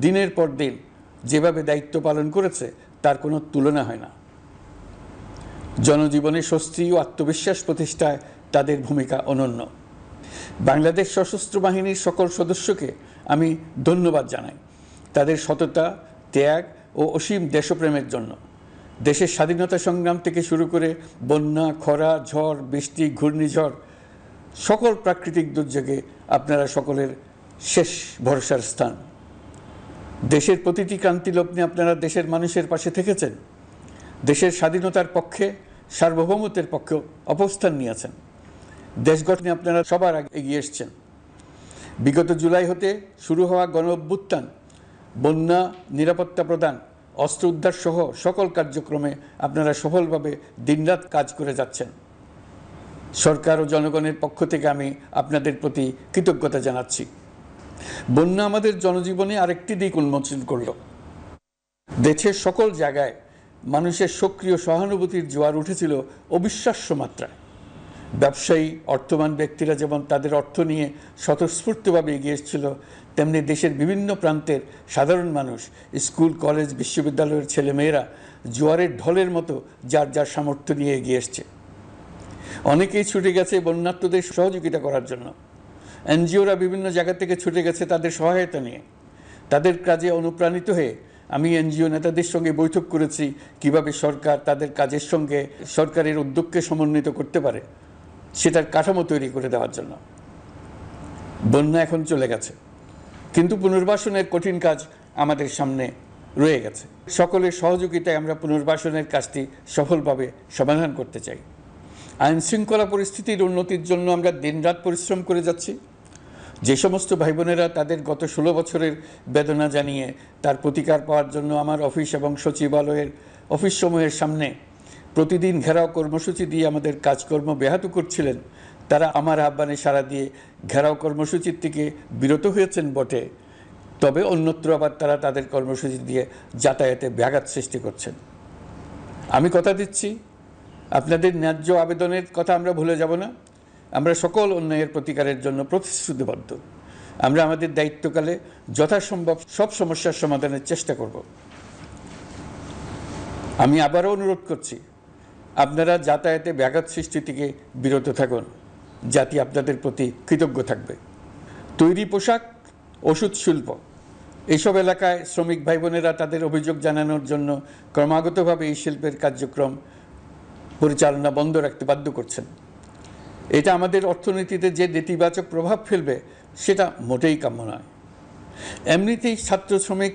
D: দিনের পর দিন যেভাবে দায়িত্ব পালন করেছে তার কোনো তুলনা হয় না। জনজীবনে স্বস্তি ও আত্মবিশ্বাস প্রতিষ্ঠায় তাদের ভূমিকা অনন্য। বাংলাদেশ সশস্ত্র বাহিনীর সকল সদস্যকে আমি ধন্যবাদ জানাই তাদের সততা, ত্যাগ ও অসীম দেশপ্রেমের জন্য। দেশের স্বাধীনতা সংগ্রাম থেকে শুরু করে বন্যা, খরা, ঝড়, বৃষ্টি, ঘূর্ণিঝড়, সকল প্রাকৃতিক দুর্যোগে আপনারা সকলের শেষ ভরসার স্থান। দেশের প্রতিটি ক্রান্তি লগ্নে আপনারা দেশের মানুষের পাশে থেকেছেন। দেশের স্বাধীনতার পক্ষে, সার্বভৌমত্বের পক্ষে অবস্থান নিয়েছেন। দেশ গঠনে আপনারা সবার আগে এগিয়ে এসছেন। বিগত জুলাই হতে শুরু হওয়া গণ অভ্যুত্থান, বন্যা, নিরাপত্তা প্রদান, অস্ত্র উদ্ধার সহ সকল কার্যক্রমে আপনারা সফলভাবে দিনরাত কাজ করে যাচ্ছেন। সরকার ও জনগণের পক্ষ থেকে আমি আপনাদের প্রতি কৃতজ্ঞতা জানাচ্ছি। বন্যা আমাদের জনজীবনে আরেকটি দিক উন্মোচন করল। দেশের সকল জায়গায় মানুষের সক্রিয় সহানুভূতির জোয়ার উঠেছিল অবিশ্বাস্য মাত্রায়। ব্যবসায়ী, অর্থবান ব্যক্তিরা যেমন তাদের অর্থ নিয়ে স্বতঃস্ফূর্তভাবে এগিয়ে এসেছিল, তেমনি দেশের বিভিন্ন প্রান্তের সাধারণ মানুষ, স্কুল, কলেজ, বিশ্ববিদ্যালয়ের ছেলেমেয়েরা জোয়ারের ঢলের মতো যার যার সামর্থ্য নিয়ে এগিয়ে এসছে। অনেকেই ছুটে গেছে বন্যার্তদের সহযোগিতা করার জন্য। এনজিওরা বিভিন্ন জায়গা থেকে ছুটে গেছে তাদের সহায়তা নিয়ে। তাদের কাজে অনুপ্রাণিত হয়ে আমি এনজিও নেতাদের সঙ্গে বৈঠক করেছি কিভাবে সরকার তাদের কাজের সঙ্গে সরকারের উদ্যোগকে সমন্বিত করতে পারে, সেটার কাঠামো তৈরি করে দেওয়ার জন্য। বন্যা এখন চলে গেছে, কিন্তু পুনর্বাসনের কঠিন কাজ আমাদের সামনে রয়ে গেছে। সকলের সহযোগিতায় আমরা পুনর্বাসনের কাজটি সফলভাবে সমাধান করতে চাই। আইন শৃঙ্খলা পরিস্থিতির উন্নতির জন্য আমরা দিনরাত পরিশ্রম করে যাচ্ছি। যে সমস্ত ভাই বোনেরা তাদের গত 16 বছরের বেদনা জানিয়ে তার প্রতিকার পাওয়ার জন্য আমার অফিস এবং সচিবালয়ের অফিসসমূহের সামনে প্রতিদিন ঘেরাও কর্মসূচি দিয়ে আমাদের কাজকর্ম ব্যাহত করছিলেন, তারা আমার আহ্বানে সাড়া দিয়ে ঘেরাও কর্মসূচির থেকে বিরত হয়েছেন বটে, তবে অন্যত্র আবার তারা তাদের কর্মসূচি দিয়ে যাতায়াতে ব্যাঘাত সৃষ্টি করছেন। আমি কথা দিচ্ছি, আপনাদের ন্যায্য আবেদনের কথা আমরা ভুলে যাব না। আমরা সকল অন্যায়ের প্রতিকারের জন্য প্রতিশ্রুতিবদ্ধ। আমরা আমাদের দায়িত্বকালে যথাসম্ভব সব সমস্যার সমাধানের চেষ্টা করব। আমি আবারও অনুরোধ করছি, আপনারা যাতায়াতে ব্যাঘাত সৃষ্টি থেকে বিরত থাকুন। জাতি আপনাদের প্রতি কৃতজ্ঞ থাকবে। তৈরি পোশাক, ওষুধ শিল্প, এইসব এলাকায় শ্রমিক ভাই বোনেরা তাদের অভিযোগ জানানোর জন্য ক্রমাগতভাবে এই শিল্পের কার্যক্রম পরিচালনা বন্ধ রাখতে বাধ্য করছেন। এটা আমাদের অর্থনীতিতে যে নেতিবাচক প্রভাব ফেলবে সেটা মোটেই কাম্য নয়। এমনিতেই ছাত্র শ্রমিক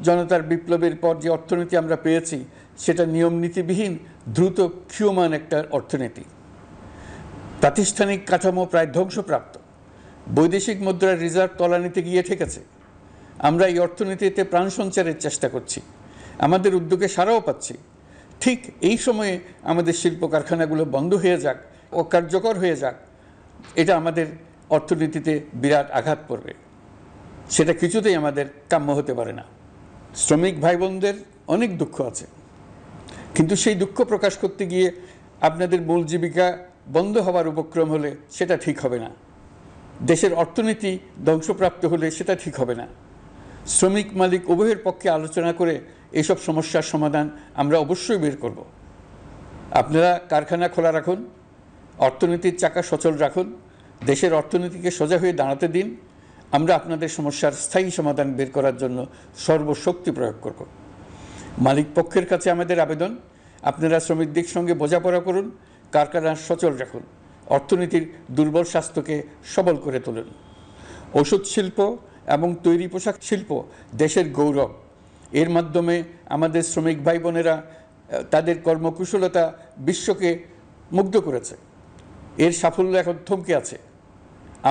D: জনতার বিপ্লবের পর যে অর্থনীতি আমরা পেয়েছি সেটা নিয়ম নীতিবিহীন, দ্রুত ক্ষীয়মান একটা অর্থনীতি। প্রাতিষ্ঠানিক কাঠামো প্রায় ধ্বংসপ্রাপ্ত। বৈদেশিক মুদ্রার রিজার্ভ তলানিতে গিয়ে ঠেকেছে। আমরা এই অর্থনীতিতে প্রাণ সঞ্চারের চেষ্টা করছি, আমাদের উদ্যোগে সাড়াও পাচ্ছি। ঠিক এই সময়ে আমাদের শিল্প কারখানাগুলো বন্ধ হয়ে যাক, অকার্যকর হয়ে যাক, এটা আমাদের অর্থনীতিতে বিরাট আঘাত পড়বে। সেটা কিছুতেই আমাদের কাম্য হতে পারে না। শ্রমিক ভাই বোনদের অনেক দুঃখ আছে, কিন্তু সেই দুঃখ প্রকাশ করতে গিয়ে আপনাদের মূল জীবিকা বন্ধ হওয়ার উপক্রম হলে সেটা ঠিক হবে না। দেশের অর্থনীতি ধ্বংসপ্রাপ্ত হলে সেটা ঠিক হবে না। শ্রমিক মালিক উভয়ের পক্ষে আলোচনা করে এইসব সমস্যার সমাধান আমরা অবশ্যই বের করব। আপনারা কারখানা খোলা রাখুন, অর্থনীতির চাকা সচল রাখুন, দেশের অর্থনীতিকে সোজা হয়ে দাঁড়াতে দিন। আমরা আপনাদের সমস্যার স্থায়ী সমাধান বের করার জন্য সর্বশক্তি প্রয়োগ করব। মালিক পক্ষের কাছে আমাদের আবেদন, আপনারা শ্রমিকদের সঙ্গে বোঝাপড়া করুন, কারখানা সচল রাখুন, অর্থনীতির দুর্বল স্বাস্থ্যকে সবল করে তুলুন। ওষুধ শিল্প এবং তৈরি পোশাক শিল্প দেশের গৌরব। এর মাধ্যমে আমাদের শ্রমিক ভাই বোনেরা তাদের কর্মকুশলতা বিশ্বকে মুগ্ধ করেছে। এর সাফল্য এখন থমকে আছে।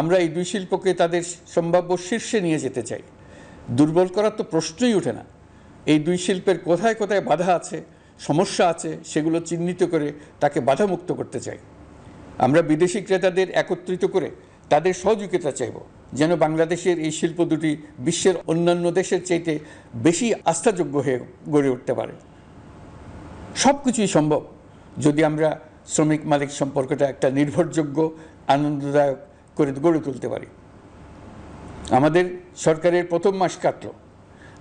D: আমরা এই দুই শিল্পকে তাদের সম্ভাব্য শীর্ষে নিয়ে যেতে চাই। দুর্বল করার তো প্রশ্নই ওঠে না। এই দুই শিল্পের কোথায় কোথায় বাধা আছে, সমস্যা আছে, সেগুলো চিহ্নিত করে তাকে বাধামুক্ত করতে চাই। আমরা বিদেশি ক্রেতাদের একত্রিত করে তাদের সহযোগিতা চাইব, যেন বাংলাদেশের এই শিল্প দুটি বিশ্বের অন্যান্য দেশের চাইতে বেশি আস্থাযোগ্য হয়ে গড়ে উঠতে পারে। সব কিছুই সম্ভব যদি আমরা শ্রমিক মালিক সম্পর্কটা একটা নির্ভরযোগ্য, আনন্দদায়ক করে গড়ে তুলতে পারি। আমাদের সরকারের প্রথম মাস কাটল,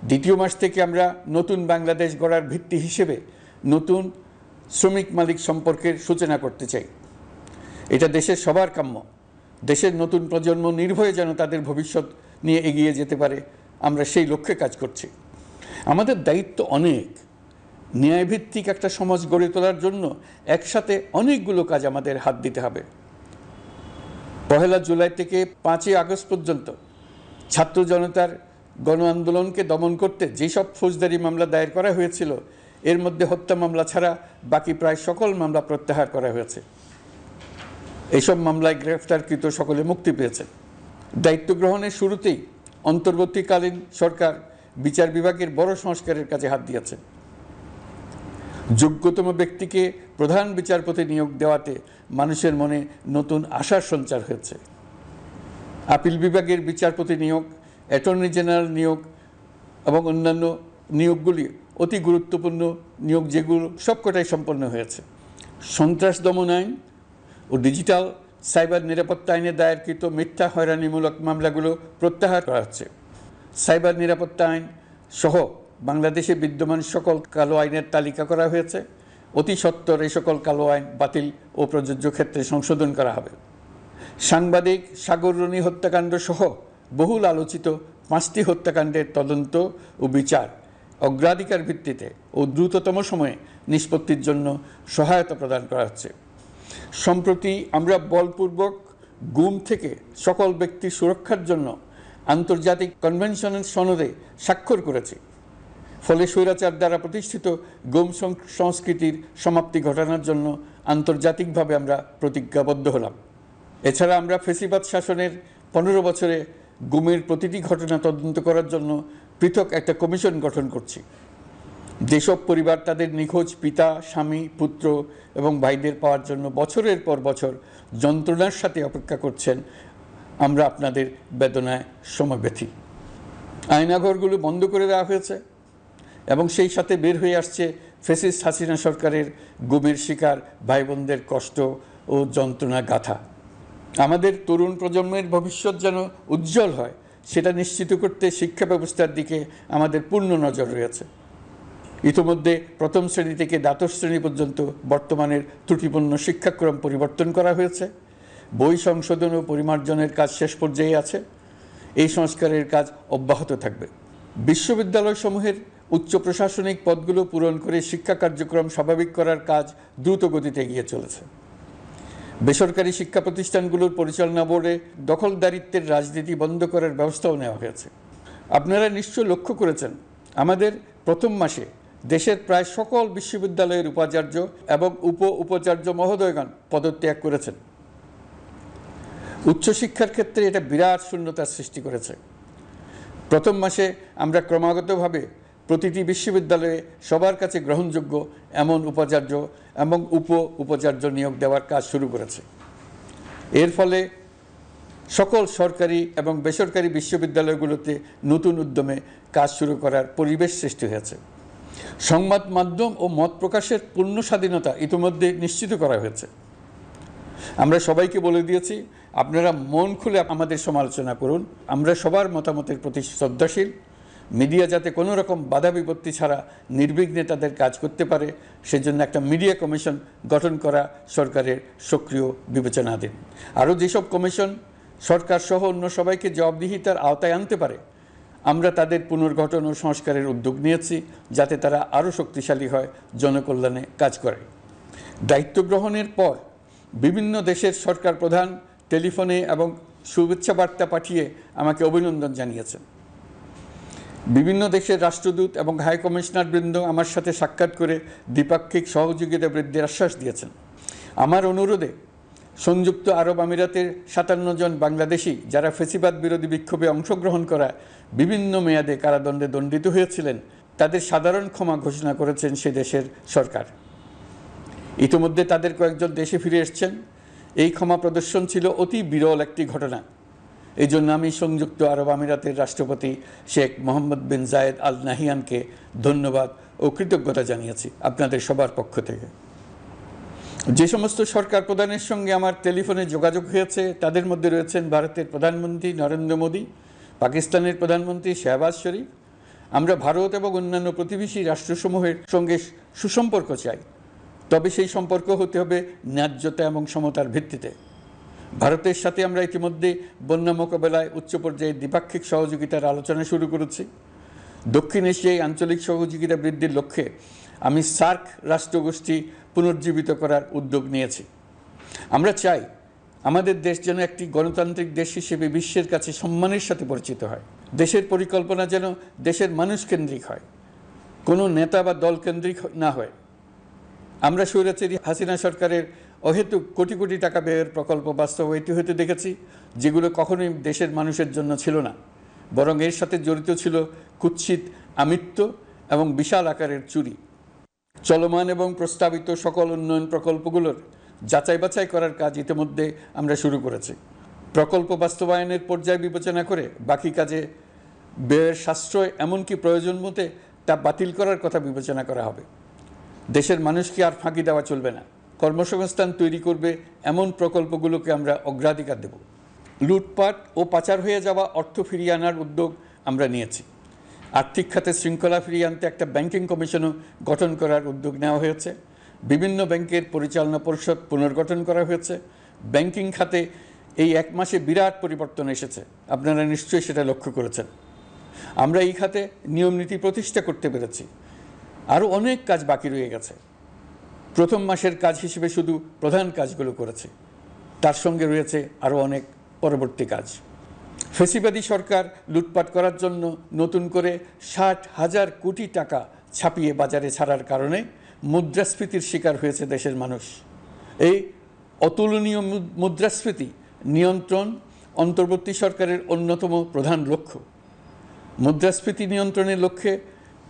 D: দ্বিতীয় মাস থেকে আমরা নতুন বাংলাদেশ গড়ার ভিত্তি হিসেবে নতুন শ্রমিক মালিক সম্পর্কের সূচনা করতে চাই। এটা দেশের সবার কাম্য। দেশের নতুন প্রজন্ম নির্ভয়ে যেন তাদের ভবিষ্যৎ নিয়ে এগিয়ে যেতে পারে, আমরা সেই লক্ষ্যে কাজ করছি। আমাদের দায়িত্ব অনেক। ন্যায়ভিত্তিক একটা সমাজ গড়ে তোলার জন্য একসাথে অনেকগুলো কাজ আমাদের হাত দিতে হবে। 1 জুলাই থেকে 5 আগস্ট পর্যন্ত ছাত্র জনতার গণ আন্দোলনকে দমন করতে যেসব ফৌজদারি মামলা দায়ের করা হয়েছিল, এর মধ্যে হত্যা মামলা ছাড়া বাকি প্রায় সকল মামলা প্রত্যাহার করা হয়েছে। এইসব মামলায় গ্রেফতারকৃত সকলে মুক্তি পেয়েছেন। দায়িত্ব গ্রহণের শুরুতেই অন্তর্বর্তীকালীন সরকার বিচার বিভাগের বড় সংস্কারের কাজে হাত দিয়েছে। যোগ্যতম ব্যক্তিকে প্রধান বিচারপতি নিয়োগ দেওয়াতে মানুষের মনে নতুন আশার সঞ্চার হয়েছে। আপিল বিভাগের বিচারপতি নিয়োগ, অ্যাটর্নি জেনারেল নিয়োগ এবং অন্যান্য নিয়োগগুলি অতি গুরুত্বপূর্ণ নিয়োগ, যেগুলো সবকটাই সম্পন্ন হয়েছে। সন্ত্রাস দমন আইন ও ডিজিটাল সাইবার নিরাপত্তা আইনে দায়েরকৃত মিথ্যা হয়রানিমূলক মামলাগুলো প্রত্যাহার করা হচ্ছে। সাইবার নিরাপত্তা আইন সহ বাংলাদেশে বিদ্যমান সকল কালো আইনের তালিকা করা হয়েছে। অতি সত্বর এই সকল কালো আইন বাতিল ও প্রযোজ্য ক্ষেত্রে সংশোধন করা হবে। সাংবাদিক সাগর রনি হত্যাকাণ্ড সহ বহুল আলোচিত 5টি হত্যাকাণ্ডের তদন্ত ও বিচার অগ্রাধিকার ভিত্তিতে ও দ্রুততম সময়ে নিষ্পত্তির জন্য সহায়তা প্রদান করা হচ্ছে। সম্প্রতি আমরা বলপূর্বক গুম থেকে সকল ব্যক্তির সুরক্ষার জন্য আন্তর্জাতিক কনভেনশনের সনদে স্বাক্ষর করেছি। ফলে স্বৈরাচার দ্বারা প্রতিষ্ঠিত গুম সংস্কৃতির সমাপ্তি ঘটানোর জন্য আন্তর্জাতিকভাবে আমরা প্রতিজ্ঞাবদ্ধ হলাম। এছাড়া আমরা ফেসিবাদ শাসনের 15 বছরে গুমের প্রতিটি ঘটনা তদন্ত করার জন্য পৃথক একটা কমিশন গঠন করছি। যেসব পরিবার তাদের নিখোঁজ পিতা, স্বামী, পুত্র এবং ভাইদের পাওয়ার জন্য বছরের পর বছর যন্ত্রণার সাথে অপেক্ষা করছেন, আমরা আপনাদের বেদনায় সমবেথী। আয়নাঘরগুলো বন্ধ করে দেওয়া হয়েছে এবং সেই সাথে বের হয়ে আসছে ফ্যাসিস্ট হাসিনা সরকারের গুমের শিকার ভাই বোনদের কষ্ট ও যন্ত্রণা গাথা। আমাদের তরুণ প্রজন্মের ভবিষ্যৎ যেন উজ্জ্বল হয়, সেটা নিশ্চিত করতে শিক্ষা ব্যবস্থার দিকে আমাদের পূর্ণ নজর রয়েছে। ইতিমধ্যে প্রথম শ্রেণী থেকে দ্বাদশ শ্রেণী পর্যন্ত বর্তমানের ত্রুটিপূর্ণ শিক্ষাক্রম পরিবর্তন করা হয়েছে। বই সংশোধন ও পরিমার্জনের কাজ শেষ পর্যায়ে আছে। এই সংস্কারের কাজ অব্যাহত থাকবে। বিশ্ববিদ্যালয়সমূহের উচ্চ প্রশাসনিক পদগুলো পূরণ করে শিক্ষা কার্যক্রম স্বাভাবিক করার কাজ দ্রুত গতিতে এগিয়ে চলেছে। বেসরকারি শিক্ষা প্রতিষ্ঠানগুলোর পরিচালনা বোর্ডে দখলদারিত্বের রাজনীতি বন্ধ করার ব্যবস্থাও নেওয়া হয়েছে। আপনারা নিশ্চয় লক্ষ্য করেছেন, আমাদের প্রথম মাসে দেশের প্রায় সকল বিশ্ববিদ্যালয়ের উপাচার্য এবং উপাচার্য মহোদয়গণ পদত্যাগ করেছেন। উচ্চশিক্ষার ক্ষেত্রে এটা বিরাট শূন্যতার সৃষ্টি করেছে। প্রথম মাসে আমরা ক্রমাগতভাবে প্রতিটি বিশ্ববিদ্যালয়ে সবার কাছে গ্রহণযোগ্য এমন উপাচার্য এবং উপাচার্য নিয়োগ দেওয়ার কাজ শুরু করেছে। এর ফলে সকল সরকারি এবং বেসরকারি বিশ্ববিদ্যালয়গুলোতে নতুন উদ্যমে কাজ শুরু করার পরিবেশ সৃষ্টি হয়েছে। সংবাদ মাধ্যম ও মত প্রকাশের পূর্ণ স্বাধীনতা ইতিমধ্যে নিশ্চিত করা হয়েছে। আমরা সবাইকে বলে দিয়েছি, আপনারা মন খুলে আমাদের সমালোচনা করুন। আমরা সবার মতামতের প্রতি শ্রদ্ধাশীল। মিডিয়া যাতে কোনো রকম বাধা বিপত্তি ছাড়া নির্বিঘ্নে তাদের কাজ করতে পারে, সেজন্য একটা মিডিয়া কমিশন গঠন করা সরকারের সক্রিয় বিবেচনাধীন। আরও যেসব কমিশন সরকার সহ অন্য সবাইকে জবাবদিহিতার আওতায় আনতে পারে, আমরা তাদের পুনর্গঠন ও সংস্কারের উদ্যোগ নিয়েছি, যাতে তারা আরও শক্তিশালী হয়, জনকল্যাণে কাজ করে। দায়িত্ব গ্রহণের পর বিভিন্ন দেশের সরকার প্রধান টেলিফোনে এবং শুভেচ্ছা বার্তা পাঠিয়ে আমাকে অভিনন্দন জানিয়েছেন। বিভিন্ন দেশের রাষ্ট্রদূত এবং হাই কমিশনার বৃন্দ আমার সাথে সাক্ষাৎ করে দ্বিপাক্ষিক সহযোগিতা বৃদ্ধির আশ্বাস দিয়েছেন। আমার অনুরোধে সংযুক্ত আরব আমিরাতের 57 জন বাংলাদেশি যারা ফেসিবাদ বিরোধী বিক্ষোভে অংশগ্রহণ করা বিভিন্ন মেয়াদে কারাদণ্ডে দণ্ডিত হয়েছিলেন, তাদের সাধারণ ক্ষমা ঘোষণা করেছেন সে দেশের সরকার। ইতিমধ্যে তাদের কয়েকজন দেশে ফিরে এসেছেন। এই ক্ষমা প্রদর্শন ছিল অতি বিরল একটি ঘটনা। এই জন্য আমি সংযুক্ত আরব আমিরাতের রাষ্ট্রপতি শেখ মোহাম্মদ বিন জায়েদ আল নাহিয়ানকে ধন্যবাদ ও কৃতজ্ঞতা জানিয়েছি আপনাদের সবার পক্ষ থেকে। যে সমস্ত সরকার প্রধানের সঙ্গে আমার টেলিফোনে যোগাযোগ হয়েছে, তাদের মধ্যে রয়েছেন ভারতের প্রধানমন্ত্রী নরেন্দ্র মোদী, পাকিস্তানের প্রধানমন্ত্রী শাহবাজ শরীফ। আমরা ভারত এবং অন্যান্য প্রতিবেশী রাষ্ট্রসমূহের সঙ্গে সুসম্পর্ক চাই, তবে সেই সম্পর্ক হতে হবে ন্যায্যতা এবং সমতার ভিত্তিতে। ভারতের সাথে আমরা ইতিমধ্যে বন্যা মোকাবেলায় উচ্চ পর্যায়ে দ্বিপাক্ষিক সহযোগিতার আলোচনা শুরু করেছি। দক্ষিণ এশিয়ায় আঞ্চলিক সহযোগিতা বৃদ্ধির লক্ষ্যে আমি সার্ক রাষ্ট্রগোষ্ঠী পুনর্জীবিত করার উদ্যোগ নিয়েছি। আমরা চাই আমাদের দেশ যেন একটি গণতান্ত্রিক দেশ হিসেবে বিশ্বের কাছে সম্মানের সাথে পরিচিত হয়। দেশের পরিকল্পনা যেন দেশের মানুষ কেন্দ্রিক হয়, কোনো নেতা বা দল কেন্দ্রিক না হয়। আমরা স্বৈরাচারী হাসিনা সরকারের অহেতুক কোটি কোটি টাকা ব্যয়ের প্রকল্প বাস্তবায়িত হতে দেখেছি, যেগুলো কখনোই দেশের মানুষের জন্য ছিল না, বরং এর সাথে জড়িত ছিল কুৎসিত আমিত্ব এবং বিশাল আকারের চুরি। চলমান এবং প্রস্তাবিত সকল উন্নয়ন প্রকল্পগুলোর যাচাই বাছাই করার কাজ ইতিমধ্যে আমরা শুরু করেছি। প্রকল্প বাস্তবায়নের পর্যায় বিবেচনা করে বাকি কাজে ব্যয়ের সাশ্রয় এমনকি প্রয়োজন মতে তা বাতিল করার কথা বিবেচনা করা হবে। দেশের মানুষকে আর ফাঁকি দেওয়া চলবে না। কর্মসংস্থান তৈরি করবে এমন প্রকল্পগুলোকে আমরা অগ্রাধিকার দেব। লুটপাট ও পাচার হয়ে যাওয়া অর্থ ফিরিয়ে আনার উদ্যোগ আমরা নিয়েছি। আর্থিক খাতে শৃঙ্খলা ফিরিয়ে আনতে একটা ব্যাংকিং কমিশনও গঠন করার উদ্যোগ নেওয়া হয়েছে। বিভিন্ন ব্যাংকের পরিচালনা পরিষদ পুনর্গঠন করা হয়েছে। ব্যাংকিং খাতে এই এক মাসে বিরাট পরিবর্তন এসেছে, আপনারা নিশ্চয়ই সেটা লক্ষ্য করেছেন। আমরা এই খাতে নিয়মনীতি প্রতিষ্ঠা করতে পেরেছি। আরও অনেক কাজ বাকি রয়ে গেছে। প্রথম মাসের কাজ হিসেবে শুধু প্রধান কাজগুলো করেছি, তার সঙ্গে রয়েছে আরও অনেক পরবর্তী কাজ। ফেসিবাদী সরকার লুটপাট করার জন্য নতুন করে 60,000 কোটি টাকা ছাপিয়ে বাজারে ছাড়ার কারণে মুদ্রাস্ফীতির শিকার হয়েছে দেশের মানুষ। এই অতুলনীয় মুদ্রাস্ফীতি নিয়ন্ত্রণ অন্তর্বর্তী সরকারের অন্যতম প্রধান লক্ষ্য। মুদ্রাস্ফীতি নিয়ন্ত্রণের লক্ষ্যে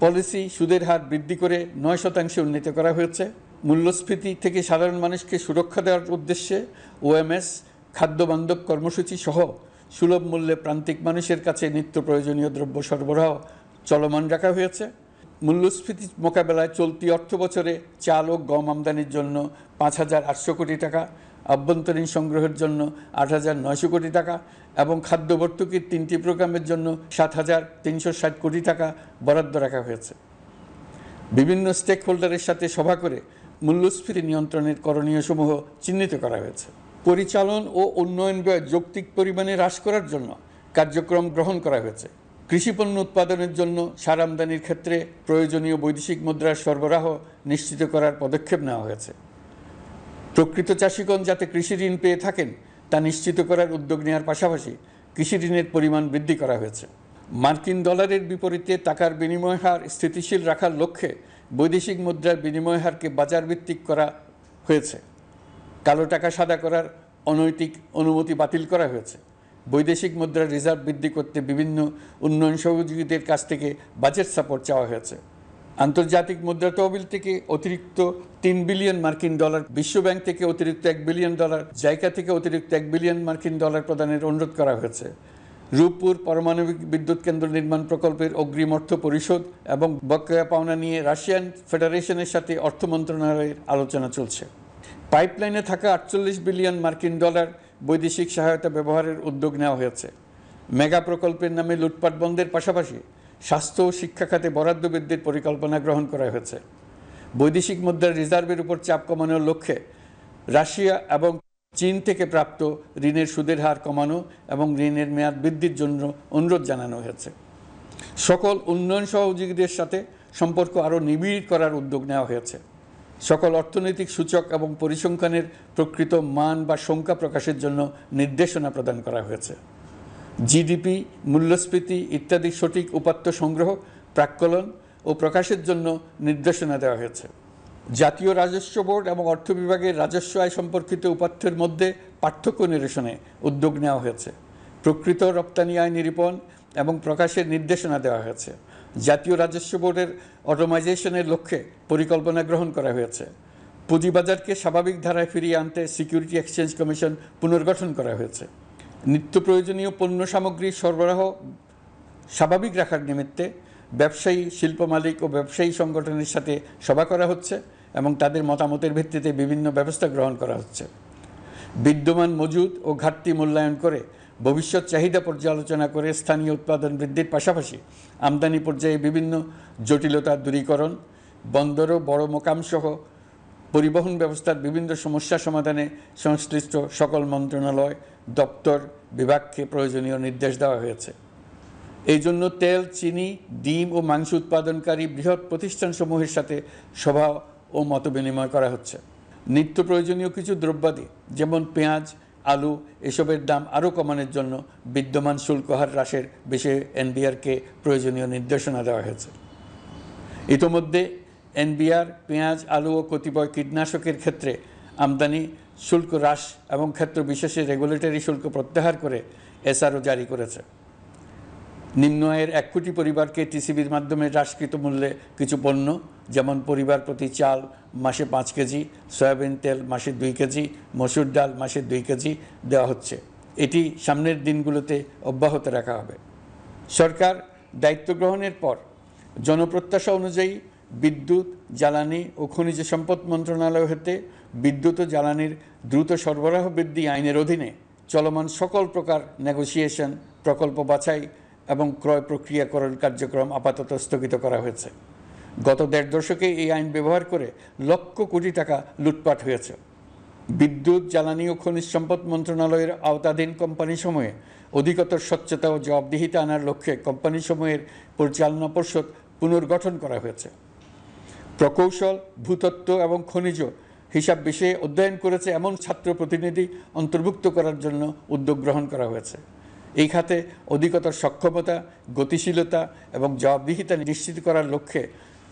D: পলিসি সুদের হার বৃদ্ধি করে 9% উন্নীত করা হয়েছে। মূল্যস্ফীতি থেকে সাধারণ মানুষকে সুরক্ষা দেওয়ার উদ্দেশ্যে ওএমএস খাদ্যবান্ধব কর্মসূচি সহ সুলভ মূল্যে প্রান্তিক মানুষের কাছে নিত্য প্রয়োজনীয় দ্রব্য সরবরাহ চলমান রাখা হয়েছে। মূল্যস্ফীতি মোকাবেলায় চলতি অর্থ বছরে চাল ও গম আমদানির জন্য 5,800 কোটি টাকা, আভ্যন্তরীণ সংগ্রহের জন্য 8,900 কোটি টাকা এবং খাদ্য ভর্তুকির 3টি প্রোগ্রামের জন্য 7,360 কোটি টাকা বরাদ্দ রাখা হয়েছে। বিভিন্ন স্টেক হোল্ডারের সাথে সভা করে মূল্যস্ফীতি নিয়ন্ত্রণের করণীয়সমূহ চিহ্নিত করা হয়েছে। পরিচালন ও উন্নয়ন ব্যয় যৌক্তিক পরিমাণে হ্রাস করার জন্য কার্যক্রম গ্রহণ করা হয়েছে। কৃষিপণ্য উৎপাদনের জন্য সার আমদানির ক্ষেত্রে প্রয়োজনীয় বৈদেশিক মুদ্রার সরবরাহ নিশ্চিত করার পদক্ষেপ নেওয়া হয়েছে। প্রকৃত চাষিগণ যাতে কৃষি ঋণ পেয়ে থাকেন তা নিশ্চিত করার উদ্যোগ নেওয়ার পাশাপাশি কৃষি ঋণের পরিমাণ বৃদ্ধি করা হয়েছে। মার্কিন ডলারের বিপরীতে টাকার বিনিময় হার স্থিতিশীল রাখার লক্ষ্যে বৈদেশিক মুদ্রার বিনিময় হারকে বাজারভিত্তিক করা হয়েছে। কালো টাকা সাদা করার অনৈতিক অনুমতি বাতিল করা হয়েছে। বৈদেশিক মুদ্রার রিজার্ভ বৃদ্ধি করতে বিভিন্ন উন্নয়ন সহযোগীদের কাছ থেকে বাজেট সাপোর্ট চাওয়া হয়েছে। আন্তর্জাতিক মুদ্রা তহবিল থেকে অতিরিক্ত 3 বিলিয়ন মার্কিন ডলার, বিশ্বব্যাংক থেকে অতিরিক্ত 1 বিলিয়ন ডলার, জাইকা থেকে অতিরিক্ত 1 বিলিয়ন মার্কিন ডলার প্রদানের অনুরোধ করা হয়েছে। রূপপুর পারমাণবিক বিদ্যুৎ কেন্দ্র নির্মাণ প্রকল্পের অগ্রিম অর্থ পরিশোধ এবং বকেয়া পাওনা নিয়ে রাশিয়ান ফেডারেশনের সাথে অর্থ মন্ত্রণালয়ের আলোচনা চলছে। পাইপলাইনে থাকা 48 বিলিয়ন মার্কিন ডলার বৈদেশিক সহায়তা ব্যবহারের উদ্যোগ নেওয়া হয়েছে। মেগা প্রকল্পের নামে লুটপাট বন্ধের পাশাপাশি স্বাস্থ্য ও শিক্ষা খাতে বরাদ্দ বৃদ্ধির পরিকল্পনা গ্রহণ করা হয়েছে। বৈদেশিক মুদ্রার রিজার্ভের উপর চাপ কমানোর লক্ষ্যে রাশিয়া এবং চীন থেকে প্রাপ্ত ঋণের সুদের হার কমানো এবং ঋণের মেয়াদ বৃদ্ধির জন্য অনুরোধ জানানো হয়েছে। সকল উন্নয়ন সহযোগীদের সাথে সম্পর্ক আরও নিবিড় করার উদ্যোগ নেওয়া হয়েছে। সকল অর্থনৈতিক সূচক এবং পরিসংখ্যানের প্রকৃত মান বা সংখ্যা প্রকাশের জন্য নির্দেশনা প্রদান করা হয়েছে। জিডিপি, মূল্যস্ফীতি ইত্যাদি সঠিক উপাত্ত সংগ্রহ, প্রাক্কলন ও প্রকাশের জন্য নির্দেশনা দেওয়া হয়েছে। জাতীয় রাজস্ব বোর্ড এবং অর্থ বিভাগের রাজস্ব আয় সম্পর্কিত উপাত্তের মধ্যে পার্থক্য নিরসনে উদ্যোগ নেওয়া হয়েছে। প্রকৃত রপ্তানি আয় নিরূপণ এবং প্রকাশের নির্দেশনা দেওয়া হয়েছে। জাতীয় রাজস্ব বোর্ডের অটোমাইজেশনের লক্ষ্যে পরিকল্পনা গ্রহণ করা হয়েছে। পুঁজিবাজারকে স্বাভাবিক ধারায় ফিরিয়ে আনতে সিকিউরিটি এক্সচেঞ্জ কমিশন পুনর্গঠন করা হয়েছে। নিত্য প্রয়োজনীয় পণ্য সামগ্রীর সরবরাহ স্বাভাবিক রাখার নিমিত্তে ব্যবসায়ী, শিল্প মালিক ও ব্যবসায়ী সংগঠনের সাথে সভা করা হচ্ছে এবং তাদের মতামতের ভিত্তিতে বিভিন্ন ব্যবস্থা গ্রহণ করা হচ্ছে। বিদ্যমান মজুদ ও ঘাটতি মূল্যায়ন করে ভবিষ্যৎ চাহিদা পর্যালোচনা করে স্থানীয় উৎপাদন বৃদ্ধির পাশাপাশি আমদানি পর্যায়ে বিভিন্ন জটিলতা দূরীকরণ, বন্দর ও বড় মোকামসহ পরিবহন ব্যবস্থার বিভিন্ন সমস্যা সমাধানে সংশ্লিষ্ট সকল মন্ত্রণালয়, দপ্তর, বিভাগকে প্রয়োজনীয় নির্দেশ দেওয়া হয়েছে। এই জন্য তেল, চিনি, ডিম ও মাংস উৎপাদনকারী বৃহৎ প্রতিষ্ঠানসমূহের সাথে সভা ও মতবিনিময় করা হচ্ছে। নিত্য প্রয়োজনীয় কিছু দ্রব্যাদি যেমন পেঁয়াজ, আলু এসবের দাম আরও কমানোর জন্য বিদ্যমান শুল্ক হার হ্রাসের বিষয়ে এনবিআরকে প্রয়োজনীয় নির্দেশনা দেওয়া হয়েছে। ইতোমধ্যে এনবিআর পেঁয়াজ, আলু ও কতিপয় কীটনাশকের ক্ষেত্রে আমদানি শুল্ক হ্রাস এবং ক্ষেত্র বিশেষে রেগুলেটরি শুল্ক প্রত্যাহার করে এসআরও জারি করেছে। নিম্ন আয়ের 1 কোটি পরিবারকে টিসিবির মাধ্যমে হ্রাসকৃত মূল্যে কিছু পণ্য যেমন পরিবার প্রতি চাল মাসে 5 কেজি, সয়াবিন তেল মাসে 2 কেজি, মসুর ডাল মাসে 2 কেজি দেওয়া হচ্ছে। এটি সামনের দিনগুলোতে অব্যাহত রাখা হবে। সরকার দায়িত্ব গ্রহণের পর জনপ্রত্যাশা অনুযায়ী বিদ্যুৎ, জ্বালানি ও খনিজ সম্পদ মন্ত্রণালয় হতে বিদ্যুৎ ও জ্বালানির দ্রুত সরবরাহ বৃদ্ধি আইনের অধীনে চলমান সকল প্রকার নেগোসিয়েশন, প্রকল্প বাছাই এবং ক্রয় প্রক্রিয়াকরণ কার্যক্রম আপাতত স্থগিত করা হয়েছে। গত 1.5 দশকে এই আইন ব্যবহার করে লক্ষ কোটি টাকা লুটপাট হয়েছে। বিদ্যুৎ, জ্বালানি ও খনিজ সম্পদ মন্ত্রণালয়ের আওতাধীন কোম্পানিসমূহে অধিকতর স্বচ্ছতা ও জবাবদিহিতা আনার লক্ষ্যে কোম্পানিসমূহের পরিচালনা পর্ষদ পুনর্গঠন করা হয়েছে। প্রকৌশল, ভূতত্ত্ব এবং খনিজ হিসাব বিষয়ে অধ্যয়ন করেছে এমন ছাত্র প্রতিনিধি অন্তর্ভুক্ত করার জন্য উদ্যোগ গ্রহণ করা হয়েছে। এই খাতে অধিকতর সক্ষমতা, গতিশীলতা এবং জবাবদিহিতা নিশ্চিত করার লক্ষ্যে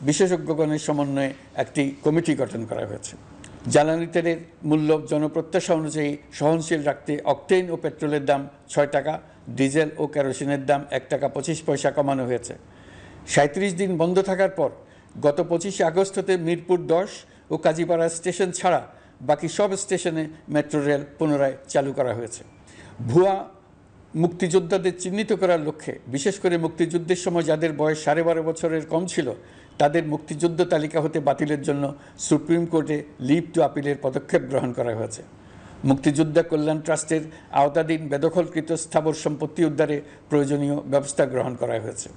D: বিশেষজ্ঞগণের সমন্বয়ে একটি কমিটি গঠন করা হয়েছে। জ্বালানি তেলের মূল্য জনপ্রত্যাশা অনুযায়ী সহনশীল রাখতে অকটেন ও পেট্রোলের দাম 6 টাকা, ডিজেল ও কেরোসিনের দাম 1 টাকা 25 পয়সা কমানো হয়েছে। 37 দিন বন্ধ থাকার পর গত 25 আগস্ট হতে মিরপুর 10 ও কাজীপাড়া স্টেশন ছাড়া বাকি সব স্টেশনে মেট্রো রেল পুনরায় চালু করা হয়েছে। ভুয়া মুক্তিযোদ্ধাদের চিহ্নিত করার লক্ষ্যে বিশেষ করে মুক্তিযুদ্ধের সময় যাদের বয়স 12.5 বছরের কম ছিল তাদের মুক্তিযুদ্ধ তালিকা হতে বাতিলের জন্য সুপ্রিম কোর্টে লিভ টু আপিলের পদক্ষেপ গ্রহণ করা হয়েছে। মুক্তিযোদ্ধা কল্যাণ ট্রাস্টের আওতাধীন বেদখলকৃত স্থাবর সম্পত্তি উদ্ধারে প্রয়োজনীয় ব্যবস্থা গ্রহণ করা হয়েছে।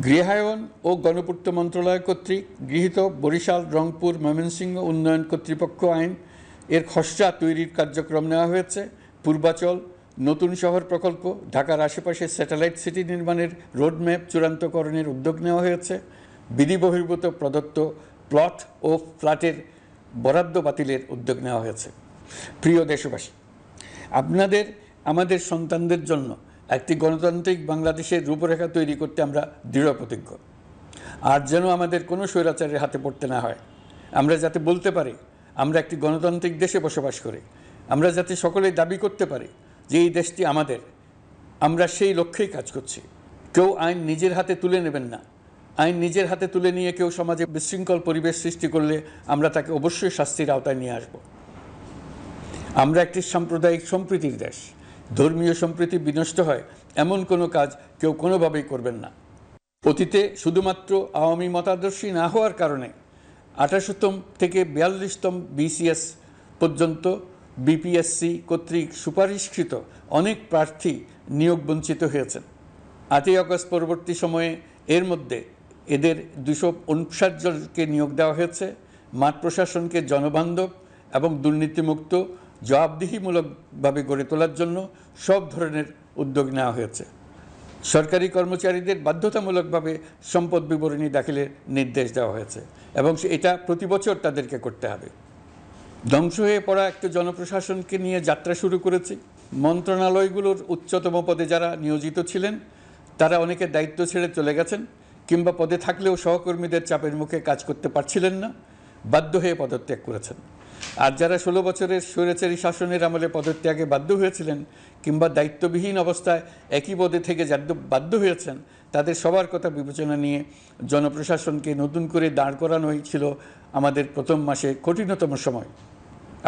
D: গৃহায়ন ও গণপূর্ত মন্ত্রণালয় কর্তৃক গৃহীত বরিশাল, রংপুর, ময়মনসিংহ উন্নয়ন কর্তৃপক্ষ আইন এর খসড়া তৈরির কার্যক্রম নেওয়া হয়েছে। পূর্বাচল নতুন শহর প্রকল্প, ঢাকার আশেপাশে স্যাটেলাইট সিটি নির্মাণের রোডম্যাপ চূড়ান্তকরণের উদ্যোগ নেওয়া হয়েছে। বিধি বহির্ভূত প্রদত্ত প্লট ও ফ্ল্যাটের বরাদ্দ বাতিলের উদ্যোগ নেওয়া হয়েছে। প্রিয় দেশবাসী, আপনাদের আমাদের সন্তানদের জন্য একটি গণতান্ত্রিক বাংলাদেশের রূপরেখা তৈরি করতে আমরা দৃঢ় প্রতিজ্ঞ। আর যেন আমাদের কোনো স্বৈরাচারের হাতে পড়তে না হয়। আমরা যাতে বলতে পারি আমরা একটি গণতান্ত্রিক দেশে বসবাস করি, আমরা যাতে সকলেই দাবি করতে পারি যে এই দেশটি আমাদের, আমরা সেই লক্ষ্যেই কাজ করছি। কেউ আইন নিজের হাতে তুলে নেবেন না। আইন নিজের হাতে তুলে নিয়ে কেউ সমাজে বিশৃঙ্খল পরিবেশ সৃষ্টি করলে আমরা তাকে অবশ্যই শাস্তির আওতায় নিয়ে আসব। আমরা একটি সাম্প্রদায়িক সম্প্রীতির দেশ। ধর্মীয় সম্প্রীতি বিনষ্ট হয় এমন কোনো কাজ কেউ কোনোভাবেই করবেন না। অতীতে শুধুমাত্র আওয়ামী মতাদর্শী না হওয়ার কারণে 28তম থেকে 42তম BCS পর্যন্ত BPSC কর্তৃক সুপারিশকৃত অনেক প্রার্থী নিয়োগ বঞ্চিত হয়েছেন। 8ই আগস্ট পরবর্তী সময়ে এর মধ্যে এদের 259 জনকে নিয়োগ দেওয়া হয়েছে। মাঠ প্রশাসনকে জনবান্ধব এবং দুর্নীতিমুক্ত জবাবদিহিমূলকভাবে গড়ে তোলার জন্য সব ধরনের উদ্যোগ নেওয়া হয়েছে। সরকারি কর্মচারীদের বাধ্যতামূলকভাবে সম্পদ বিবরণী দাখিলের নির্দেশ দেওয়া হয়েছে এবং এটা প্রতি বছর তাদেরকে করতে হবে। ধ্বংস হয়ে পড়া একটা জনপ্রশাসনকে নিয়ে যাত্রা শুরু করেছি। মন্ত্রণালয়গুলোর উচ্চতম পদে যারা নিয়োজিত ছিলেন তারা অনেকে দায়িত্ব ছেড়ে চলে গেছেন কিংবা পদে থাকলেও সহকর্মীদের চাপের মুখে কাজ করতে পারছিলেন না, বাধ্য হয়ে পদত্যাগ করেছেন। আর যারা 16 বছরের স্বৈরাচারী শাসনের আমলে পদত্যাগে বাধ্য হয়েছিলেন কিংবা দায়িত্ববিহীন অবস্থায় একই পদে থেকে বাধ্য হয়েছেন, তাদের সবার কথা বিবেচনা নিয়ে জনপ্রশাসনকে নতুন করে দাঁড় করানোই ছিল আমাদের প্রথম মাসে কঠিনতম সময়।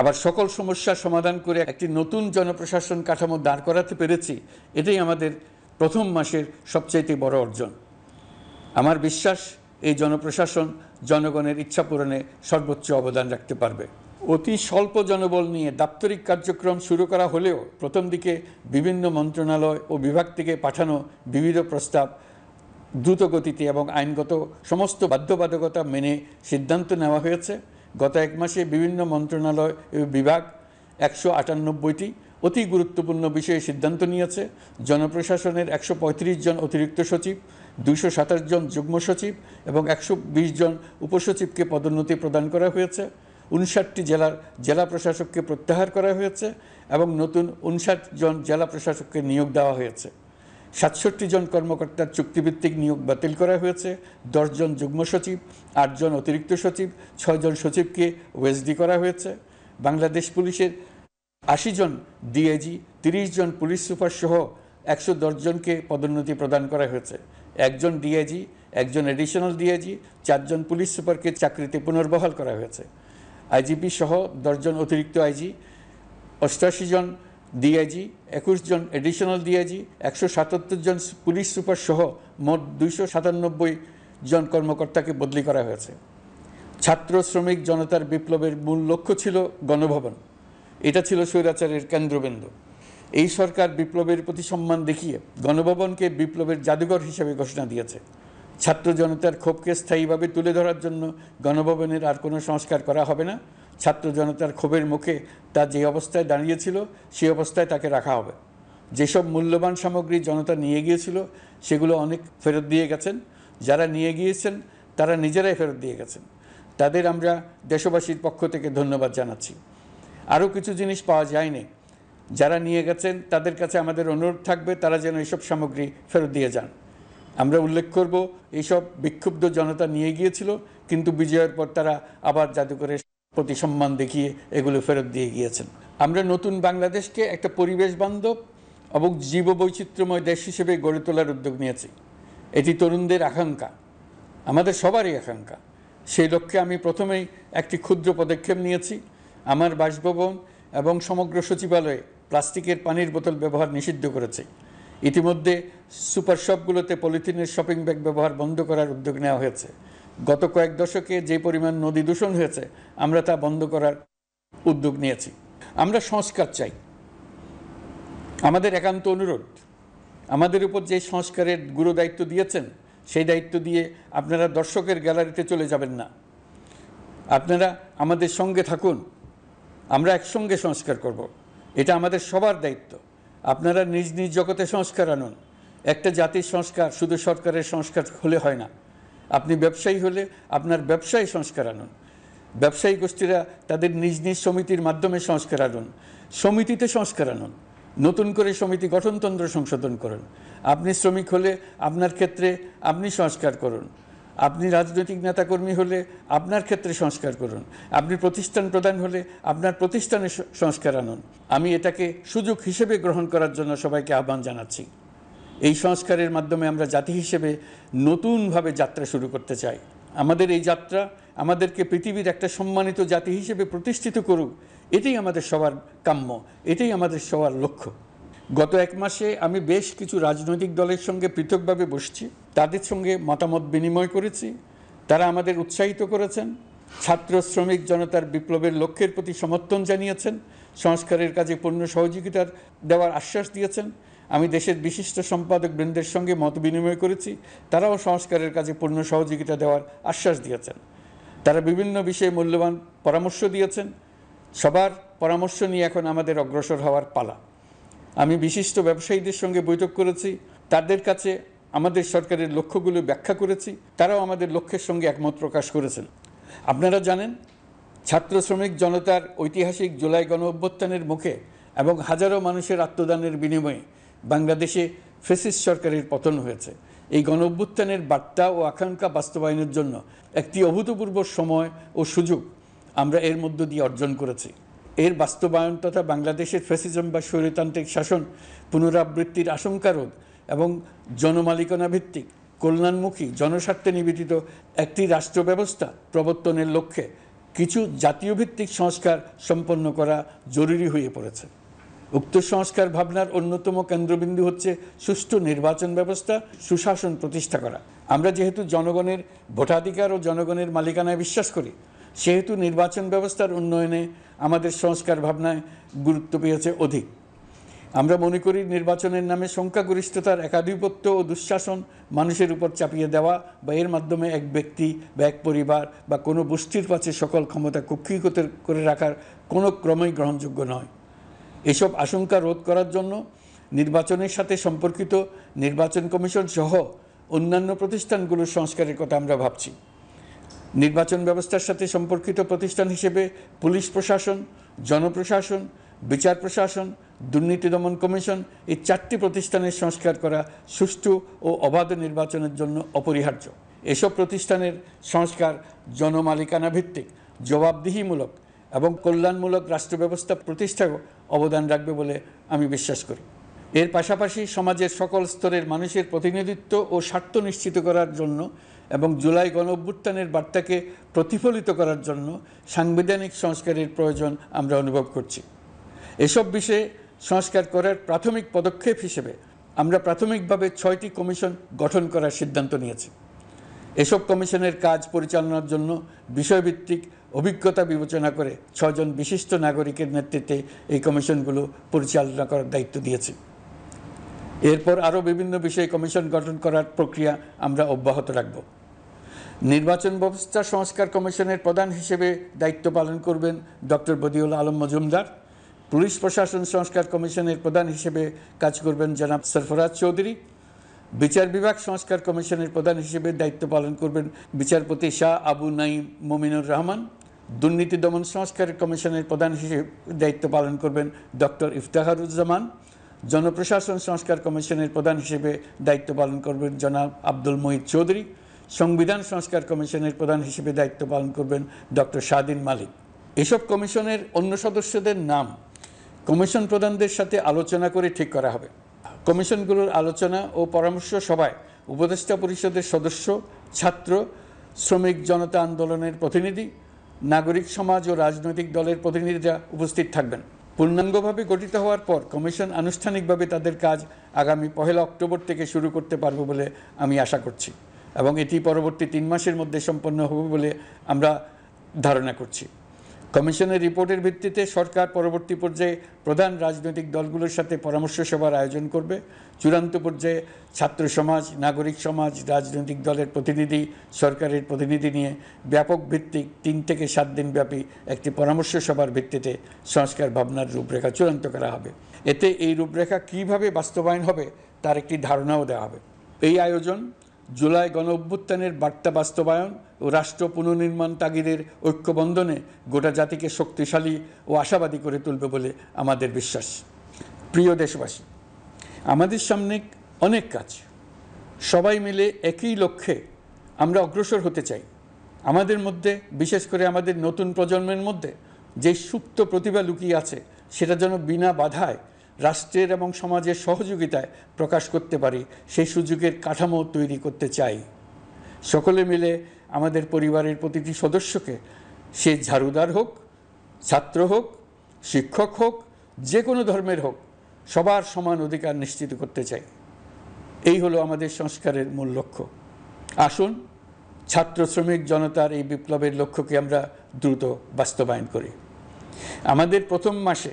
D: আবার সকল সমস্যার সমাধান করে একটি নতুন জনপ্রশাসন কাঠামো দাঁড় করাতে পেরেছি, এটাই আমাদের প্রথম মাসের সবচাইতে বড় অর্জন। আমার বিশ্বাস এই জনপ্রশাসন জনগণের ইচ্ছা পূরণে সর্বোচ্চ অবদান রাখতে পারবে। অতি স্বল্প জনবল নিয়ে দাপ্তরিক কার্যক্রম শুরু করা হলেও প্রথম দিকে বিভিন্ন মন্ত্রণালয় ও বিভাগ থেকে পাঠানো বিবিধ প্রস্তাব দ্রুত গতিতে এবং আইনগত সমস্ত বাধ্যবাধকতা মেনে সিদ্ধান্ত নেওয়া হয়েছে। গত 1 মাসে বিভিন্ন মন্ত্রণালয় ও বিভাগ 198টি অতি গুরুত্বপূর্ণ বিষয়ে সিদ্ধান্ত নিয়েছে। জনপ্রশাসনের 135 জন অতিরিক্ত সচিব, 227 জন যুগ্ম সচিব এবং 120 জন উপসচিবকে পদোন্নতি প্রদান করা হয়েছে। 59টি জেলা প্রশাসককে প্রত্যাহার করা হয়েছে এবং নতুন 59 জন জেলা প্রশাসককে নিয়োগ দেওয়া হয়েছে। 67 জন কর্মকর্তার চুক্তিভিত্তিক নিয়োগ বাতিল করা হয়েছে। 10 জন যুগ্ম সচিব, 8 জন অতিরিক্ত সচিব, 6 জন সচিবকে ওএসডি করা হয়েছে। বাংলাদেশ পুলিশের 80 জন ডিআইজি, 30 জন পুলিশ সুপার সহ 110 জনকে পদোন্নতি প্রদান করা হয়েছে। 1 জন ডিআইজি, 1 জন এডিশনাল ডিআইজি, 4 জন পুলিশ সুপারকে চাকরিতে পুনর্বহাল করা হয়েছে। আইজিপি সহ 10 জন অতিরিক্ত আইজি, 88 জন ডিআইজি, 21 জন এডিশনাল ডিআইজি, 177 জন পুলিশ সুপার সহ মোট 297 জন কর্মকর্তাকে বদলি করা হয়েছে। ছাত্র শ্রমিক জনতার বিপ্লবের মূল লক্ষ্য ছিল গণভবন, এটা ছিল স্বৈরাচারের কেন্দ্রবিন্দু। এই সরকার বিপ্লবের প্রতি সম্মান দেখিয়ে গণভবনকে বিপ্লবের জাদুঘর হিসেবে ঘোষণা দিয়েছে। ছাত্র জনতার ক্ষোভকে স্থায়ীভাবে তুলে ধরার জন্য গণভবনের আর কোনো সংস্কার করা হবে না। ছাত্র জনতার ক্ষোভের মুখে তা যে অবস্থায় দাঁড়িয়েছিল সেই অবস্থায় তাকে রাখা হবে। যেসব মূল্যবান সামগ্রী জনতা নিয়ে গিয়েছিল সেগুলো অনেক ফেরত দিয়ে গেছেন। যারা নিয়ে গিয়েছেন তারা নিজেরাই ফেরত দিয়ে গেছেন। তাদের আমরা দেশবাসীর পক্ষ থেকে ধন্যবাদ জানাচ্ছি। আরও কিছু জিনিস পাওয়া যায়নি, যারা নিয়ে গেছেন তাদের কাছে আমাদের অনুরোধ থাকবে তারা যেন এইসব সামগ্রী ফেরত দিয়ে যান। আমরা উল্লেখ করব এইসব বিক্ষুব্ধ জনতা নিয়ে গিয়েছিল, কিন্তু বিজয়ের পর তারা আবার জাদুঘরের প্রতি সম্মান দেখিয়ে এগুলো ফেরত দিয়ে গিয়েছেন। আমরা নতুন বাংলাদেশকে একটা পরিবেশ বান্ধব এবং জীববৈচিত্র্যময় দেশ হিসেবে গড়ে তোলার উদ্যোগ নিয়েছি। এটি তরুণদের আকাঙ্ক্ষা, আমাদের সবারই আকাঙ্ক্ষা। সেই লক্ষ্যে আমি প্রথমেই একটি ক্ষুদ্র পদক্ষেপ নিয়েছি। আমার বাসভবন এবং সমগ্র সচিবালয়ে প্লাস্টিকের পানির বোতল ব্যবহার নিষিদ্ধ করেছে। ইতিমধ্যে সুপার শপগুলোতে পলিথিনের শপিং ব্যাগ ব্যবহার বন্ধ করার উদ্যোগ নেওয়া হয়েছে। গত কয়েক দশকে যে পরিমাণ নদী দূষণ হয়েছে আমরা তা বন্ধ করার উদ্যোগ নিয়েছি। আমরা সংস্কার চাই, আমাদের একান্ত অনুরোধ। আমাদের উপর যে সংস্কারের গুরু দায়িত্ব দিয়েছেন সেই দায়িত্ব দিয়ে আপনারা দর্শকের গ্যালারিতে চলে যাবেন না, আপনারা আমাদের সঙ্গে থাকুন। আমরা একসঙ্গে সংস্কার করব, এটা আমাদের সবার দায়িত্ব। আপনারা নিজ নিজ জগতে সংস্কার আনুন। একটা জাতির সংস্কার শুধু সরকারের সংস্কার হলে হয় না। আপনি ব্যবসায়ী হলে আপনার ব্যবসায় সংস্কার আনুন। ব্যবসায়ী গোষ্ঠীরা তাদের নিজ নিজ সমিতির মাধ্যমে সংস্কার আনুন। সমিতিতে সংস্কার আনুন, নতুন করে সমিতি গঠনতন্ত্র সংশোধন করুন। আপনি শ্রমিক হলে আপনার ক্ষেত্রে আপনি সংস্কার করুন। আপনি রাজনৈতিক নেতাকর্মী হলে আপনার ক্ষেত্রে সংস্কার করুন। আপনি প্রতিষ্ঠান প্রধান হলে আপনার প্রতিষ্ঠানে সংস্কার আনুন। আমি এটাকে সুযোগ হিসেবে গ্রহণ করার জন্য সবাইকে আহ্বান জানাচ্ছি। এই সংস্কারের মাধ্যমে আমরা জাতি হিসেবে নতুনভাবে যাত্রা শুরু করতে চাই। আমাদের এই যাত্রা আমাদেরকে পৃথিবীর একটা সম্মানিত জাতি হিসেবে প্রতিষ্ঠিত করুক, এটাই আমাদের সবার কাম্য, এটাই আমাদের সবার লক্ষ্য। গত 1 মাসে আমি বেশ কিছু রাজনৈতিক দলের সঙ্গে পৃথকভাবে বসছি, তাদের সঙ্গে মতামত বিনিময় করেছি। তারা আমাদের উৎসাহিত করেছেন, ছাত্র শ্রমিক জনতার বিপ্লবের লক্ষ্যের প্রতি সমর্থন জানিয়েছেন, সংস্কারের কাজে পূর্ণ সহযোগিতার দেওয়ার আশ্বাস দিয়েছেন। আমি দেশের বিশিষ্ট সম্পাদক বৃন্দের সঙ্গে মত বিনিময় করেছি, তারাও সংস্কারের কাজে পূর্ণ সহযোগিতা দেওয়ার আশ্বাস দিয়েছেন। তারা বিভিন্ন বিষয়ে মূল্যবান পরামর্শ দিয়েছেন। সবার পরামর্শ নিয়ে এখন আমাদের অগ্রসর হওয়ার পালা। আমি বিশিষ্ট ব্যবসায়ীদের সঙ্গে বৈঠক করেছি, তাদের কাছে আমাদের সরকারের লক্ষ্যগুলো ব্যাখ্যা করেছি, তারাও আমাদের লক্ষ্যের সঙ্গে একমত প্রকাশ করেছেন। আপনারা জানেন, ছাত্র শ্রমিক জনতার ঐতিহাসিক জুলাই গণ অভ্যুত্থানের মুখে এবং হাজারো মানুষের আত্মদানের বিনিময়ে বাংলাদেশে ফ্যাসিস্ট সরকারের পতন হয়েছে। এই গণ অভ্যুত্থানের বার্তা ও আকাঙ্ক্ষা বাস্তবায়নের জন্য একটি অভূতপূর্ব সময় ও সুযোগ আমরা এর মধ্য দিয়ে অর্জন করেছি। এর বাস্তবায়ন তথা বাংলাদেশের ফ্যাসিজম বা স্বৈরতান্ত্রিক শাসন পুনরাবৃত্তির আশঙ্কা রোধ এবং জনমালিকানা ভিত্তিক কল্যাণমুখী জনস্বার্থে নিবেদিত একটি রাষ্ট্র ব্যবস্থা প্রবর্তনের লক্ষ্যে কিছু জাতীয় ভিত্তিক সংস্কার সম্পন্ন করা জরুরি হয়ে পড়েছে। উক্ত সংস্কার ভাবনার অন্যতম কেন্দ্রবিন্দু হচ্ছে সুষ্ঠু নির্বাচন ব্যবস্থা, সুশাসন প্রতিষ্ঠা করা। আমরা যেহেতু জনগণের ভোটাধিকার ও জনগণের মালিকানায় বিশ্বাস করি, সেহেতু নির্বাচন ব্যবস্থার উন্নয়নে আমাদের সংস্কার ভাবনায় গুরুত্ব পেয়েছে অধিক। আমরা মনে করি নির্বাচনের নামে সংখ্যাগরিষ্ঠতার একাধিপত্য ও দুঃশাসন মানুষের উপর চাপিয়ে দেওয়া বা এর মাধ্যমে এক ব্যক্তি বা এক পরিবার বা কোনো গোষ্ঠীর কাছে সকল ক্ষমতা কুক্ষিগত করে রাখার কোনো ক্রমেই গ্রহণযোগ্য নয়। এসব আশঙ্কা রোধ করার জন্য নির্বাচনের সাথে সম্পর্কিত নির্বাচন কমিশন সহ অন্যান্য প্রতিষ্ঠানগুলোর সংস্কারের কথা আমরা ভাবছি। নির্বাচন ব্যবস্থার সাথে সম্পর্কিত প্রতিষ্ঠান হিসেবে পুলিশ প্রশাসন, জনপ্রশাসন, বিচার প্রশাসন, দুর্নীতি দমন কমিশন এই 4টি প্রতিষ্ঠানের সংস্কার করা সুষ্ঠু ও অবাধ নির্বাচনের জন্য অপরিহার্য। এসব প্রতিষ্ঠানের সংস্কার জনমালিকানা ভিত্তিক, জবাবদিহিমূলক এবং কল্যাণমূলক রাষ্ট্র ব্যবস্থা প্রতিষ্ঠায় অবদান রাখবে বলে আমি বিশ্বাস করি। এর পাশাপাশি সমাজের সকল স্তরের মানুষের প্রতিনিধিত্ব ও স্বার্থ নিশ্চিত করার জন্য এবং জুলাই গণঅভ্যুত্থানের বার্তাকে প্রতিফলিত করার জন্য সাংবিধানিক সংস্কারের প্রয়োজন আমরা অনুভব করছি। এসব বিষয়ে সংস্কার করার প্রাথমিক পদক্ষেপ হিসেবে আমরা প্রাথমিকভাবে 6টি কমিশন গঠন করার সিদ্ধান্ত নিয়েছি। এসব কমিশনের কাজ পরিচালনার জন্য বিষয়ভিত্তিক অভিজ্ঞতা বিবেচনা করে 6 জন বিশিষ্ট নাগরিকের নেতৃত্বে এই কমিশনগুলো পরিচালনা করার দায়িত্ব দিয়েছি। এরপর আরও বিভিন্ন বিষয়ে কমিশন গঠন করার প্রক্রিয়া আমরা অব্যাহত রাখব। নির্বাচন ব্যবস্থা সংস্কার কমিশনের প্রধান হিসেবে দায়িত্ব পালন করবেন ডক্টর বদিউল আলম মজুমদার। পুলিশ প্রশাসন সংস্কার কমিশনের প্রধান হিসেবে কাজ করবেন জনাব সরফরাজ চৌধুরী। বিচার বিভাগ সংস্কার কমিশনের প্রধান হিসেবে দায়িত্ব পালন করবেন বিচারপতি শাহ আবু নাঈম মমিনুর রহমান। দুর্নীতি দমন সংস্কার কমিশনের প্রধান হিসেবে দায়িত্ব পালন করবেন ডক্টর ইফতেখারুজ্জামান। জনপ্রশাসন সংস্কার কমিশনের প্রধান হিসেবে দায়িত্ব পালন করবেন জনাব আব্দুল মুহিত চৌধুরী। সংবিধান সংস্কার কমিশনের প্রধান হিসেবে দায়িত্ব পালন করবেন ডক্টর শাহদিন মালিক। এসব কমিশনের অন্য সদস্যদের নাম কমিশন প্রধানদের সাথে আলোচনা করে ঠিক করা হবে। কমিশনগুলোর আলোচনা ও পরামর্শ সভায় উপদেষ্টা পরিষদের সদস্য, ছাত্র, শ্রমিক জনতা আন্দোলনের প্রতিনিধি, নাগরিক সমাজ ও রাজনৈতিক দলের প্রতিনিধিরা উপস্থিত থাকবেন। পূর্ণাঙ্গভাবে গঠিত হওয়ার পর কমিশন আনুষ্ঠানিকভাবে তাদের কাজ আগামী 1 অক্টোবর থেকে শুরু করতে পারবে বলে আমি আশা করছি এবং এটি পরবর্তী 3 মাসের মধ্যে সম্পন্ন হবে বলে আমরা ধারণা করছি। কমিশনের রিপোর্টের ভিত্তিতে সরকার পরবর্তী পর্যায়ে প্রধান রাজনৈতিক দলগুলোর সাথে পরামর্শ সভার আয়োজন করবে। চূড়ান্ত পর্যায়ে ছাত্র সমাজ, নাগরিক সমাজ, রাজনৈতিক দলের প্রতিনিধি, সরকারের প্রতিনিধি নিয়ে ব্যাপক ভিত্তিক 3 থেকে 7 দিন ব্যাপী একটি পরামর্শ সভার ভিত্তিতে সংস্কার ভাবনার রূপরেখা চূড়ান্ত করা হবে। এতে এই রূপরেখা কীভাবে বাস্তবায়ন হবে তার একটি ধারণাও দেওয়া হবে। এই আয়োজন জুলাই গণঅভ্যুত্থানের বার্তা বাস্তবায়ন ও রাষ্ট্র পুনর্নির্মাণ তাগিদের ঐক্যবন্ধনে গোটা জাতিকে শক্তিশালী ও আশাবাদী করে তুলবে বলে আমাদের বিশ্বাস। প্রিয় দেশবাসী, আমাদের সামনে অনেক কাজ। সবাই মিলে একই লক্ষ্যে আমরা অগ্রসর হতে চাই। আমাদের মধ্যে, বিশেষ করে আমাদের নতুন প্রজন্মের মধ্যে যে সুপ্ত প্রতিভা লুকিয়ে আছে সেটা যেন বিনা বাধায় রাষ্ট্রের এবং সমাজের সহযোগিতায় প্রকাশ করতে পারি, সেই সুযোগের কাঠামো তৈরি করতে চাই। সকলে মিলে আমাদের পরিবারের প্রতিটি সদস্যকে, সে ঝাড়ুদার হোক, ছাত্র হোক, শিক্ষক হোক, যে কোনো ধর্মের হোক, সবার সমান অধিকার নিশ্চিত করতে চাই। এই হলো আমাদের সংস্কারের মূল লক্ষ্য। আসুন ছাত্র শ্রমিক জনতার এই বিপ্লবের লক্ষ্যকে আমরা দ্রুত বাস্তবায়ন করি। আমাদের প্রথম মাসে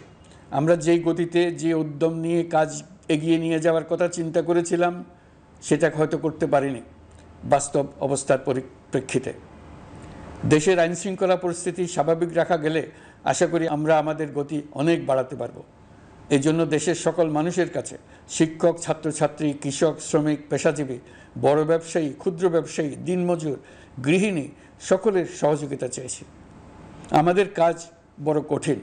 D: আমরা যেই গতিতে, যে উদ্যম নিয়ে কাজ এগিয়ে নিয়ে যাওয়ার কথা চিন্তা করেছিলাম সেটা হয়তো করতে পারিনি বাস্তব অবস্থার পরিপ্রেক্ষিতে। দেশের আইনশৃঙ্খলা পরিস্থিতি স্বাভাবিক রাখা গেলে আশা করি আমরা আমাদের গতি অনেক বাড়াতে পারব। এই জন্য দেশের সকল মানুষের কাছে, শিক্ষক, ছাত্রছাত্রী, কৃষক, শ্রমিক, পেশাজীবী, বড় ব্যবসায়ী, ক্ষুদ্র ব্যবসায়ী, দিনমজুর, গৃহিণী, সকলের সহযোগিতা চাইছি। আমাদের কাজ বড় কঠিন,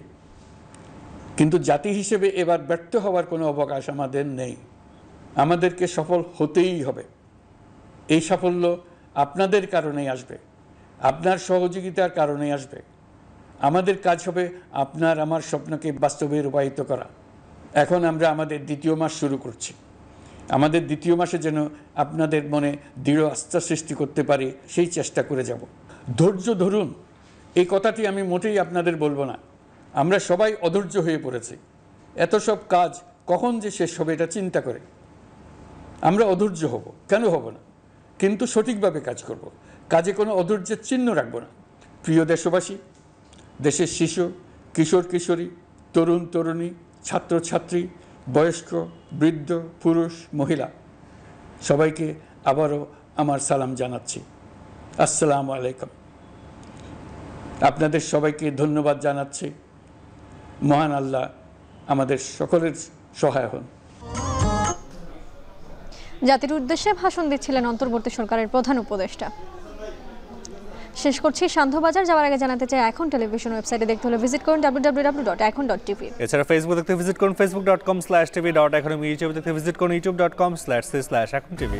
D: কিন্তু জাতি হিসেবে এবার ব্যর্থ হওয়ার কোনো অবকাশ আমাদের নেই। আমাদেরকে সফল হতেই হবে। এই সাফল্য আপনাদের কারণেই আসবে, আপনার সহযোগিতার কারণেই আসবে। আমাদের কাজ হবে আপনার আমার স্বপ্নকে বাস্তবে রূপায়িত করা। এখন আমরা আমাদের 2য় মাস শুরু করছি। আমাদের 2য় মাসে যেন আপনাদের মনে দৃঢ় আস্থা সৃষ্টি করতে পারি, সেই চেষ্টা করে যাব। ধৈর্য ধরুন, এই কথাটি আমি মোটেই আপনাদের বলবো না। আমরা সবাই অধৈর্য হয়ে পড়েছি। এত সব কাজ কখন যে শেষ হবে এটা চিন্তা করে আমরা অধৈর্য হব, কেন হব না? কিন্তু সঠিকভাবে কাজ করব, কাজে কোনো অধৈর্যের চিহ্ন রাখব না। প্রিয় দেশবাসী, দেশের শিশু, কিশোর কিশোরী, তরুণ তরুণী, ছাত্রছাত্রী, বয়স্ক, বৃদ্ধ, পুরুষ, মহিলা, সবাইকে আবারও আমার সালাম জানাচ্ছি। আসসালামু আলাইকুম। আপনাদের সবাইকে ধন্যবাদ জানাচ্ছি। মহান আল্লাহ আমাদের সকলের সহায় হন।
B: জাতির উদ্দেশ্যে ভাষণ দিচ্ছিলেন অন্তর্বর্তী সরকারের প্রধান উপদেষ্টা। শেষ করছি সান্ধ্যবাজার। যাওয়ার আগে জানাতে চাই এখন টেলিভিশন ওয়েবসাইটে দেখতে হলে ভিজিট করুন www.ekon.tv।
A: এছাড়া ফেসবুক দেখতে ভিজিট করুন facebook.com/tv.ekon। ইউটিউবে দেখতে ভিজিট করুন youtube.com/ekontv।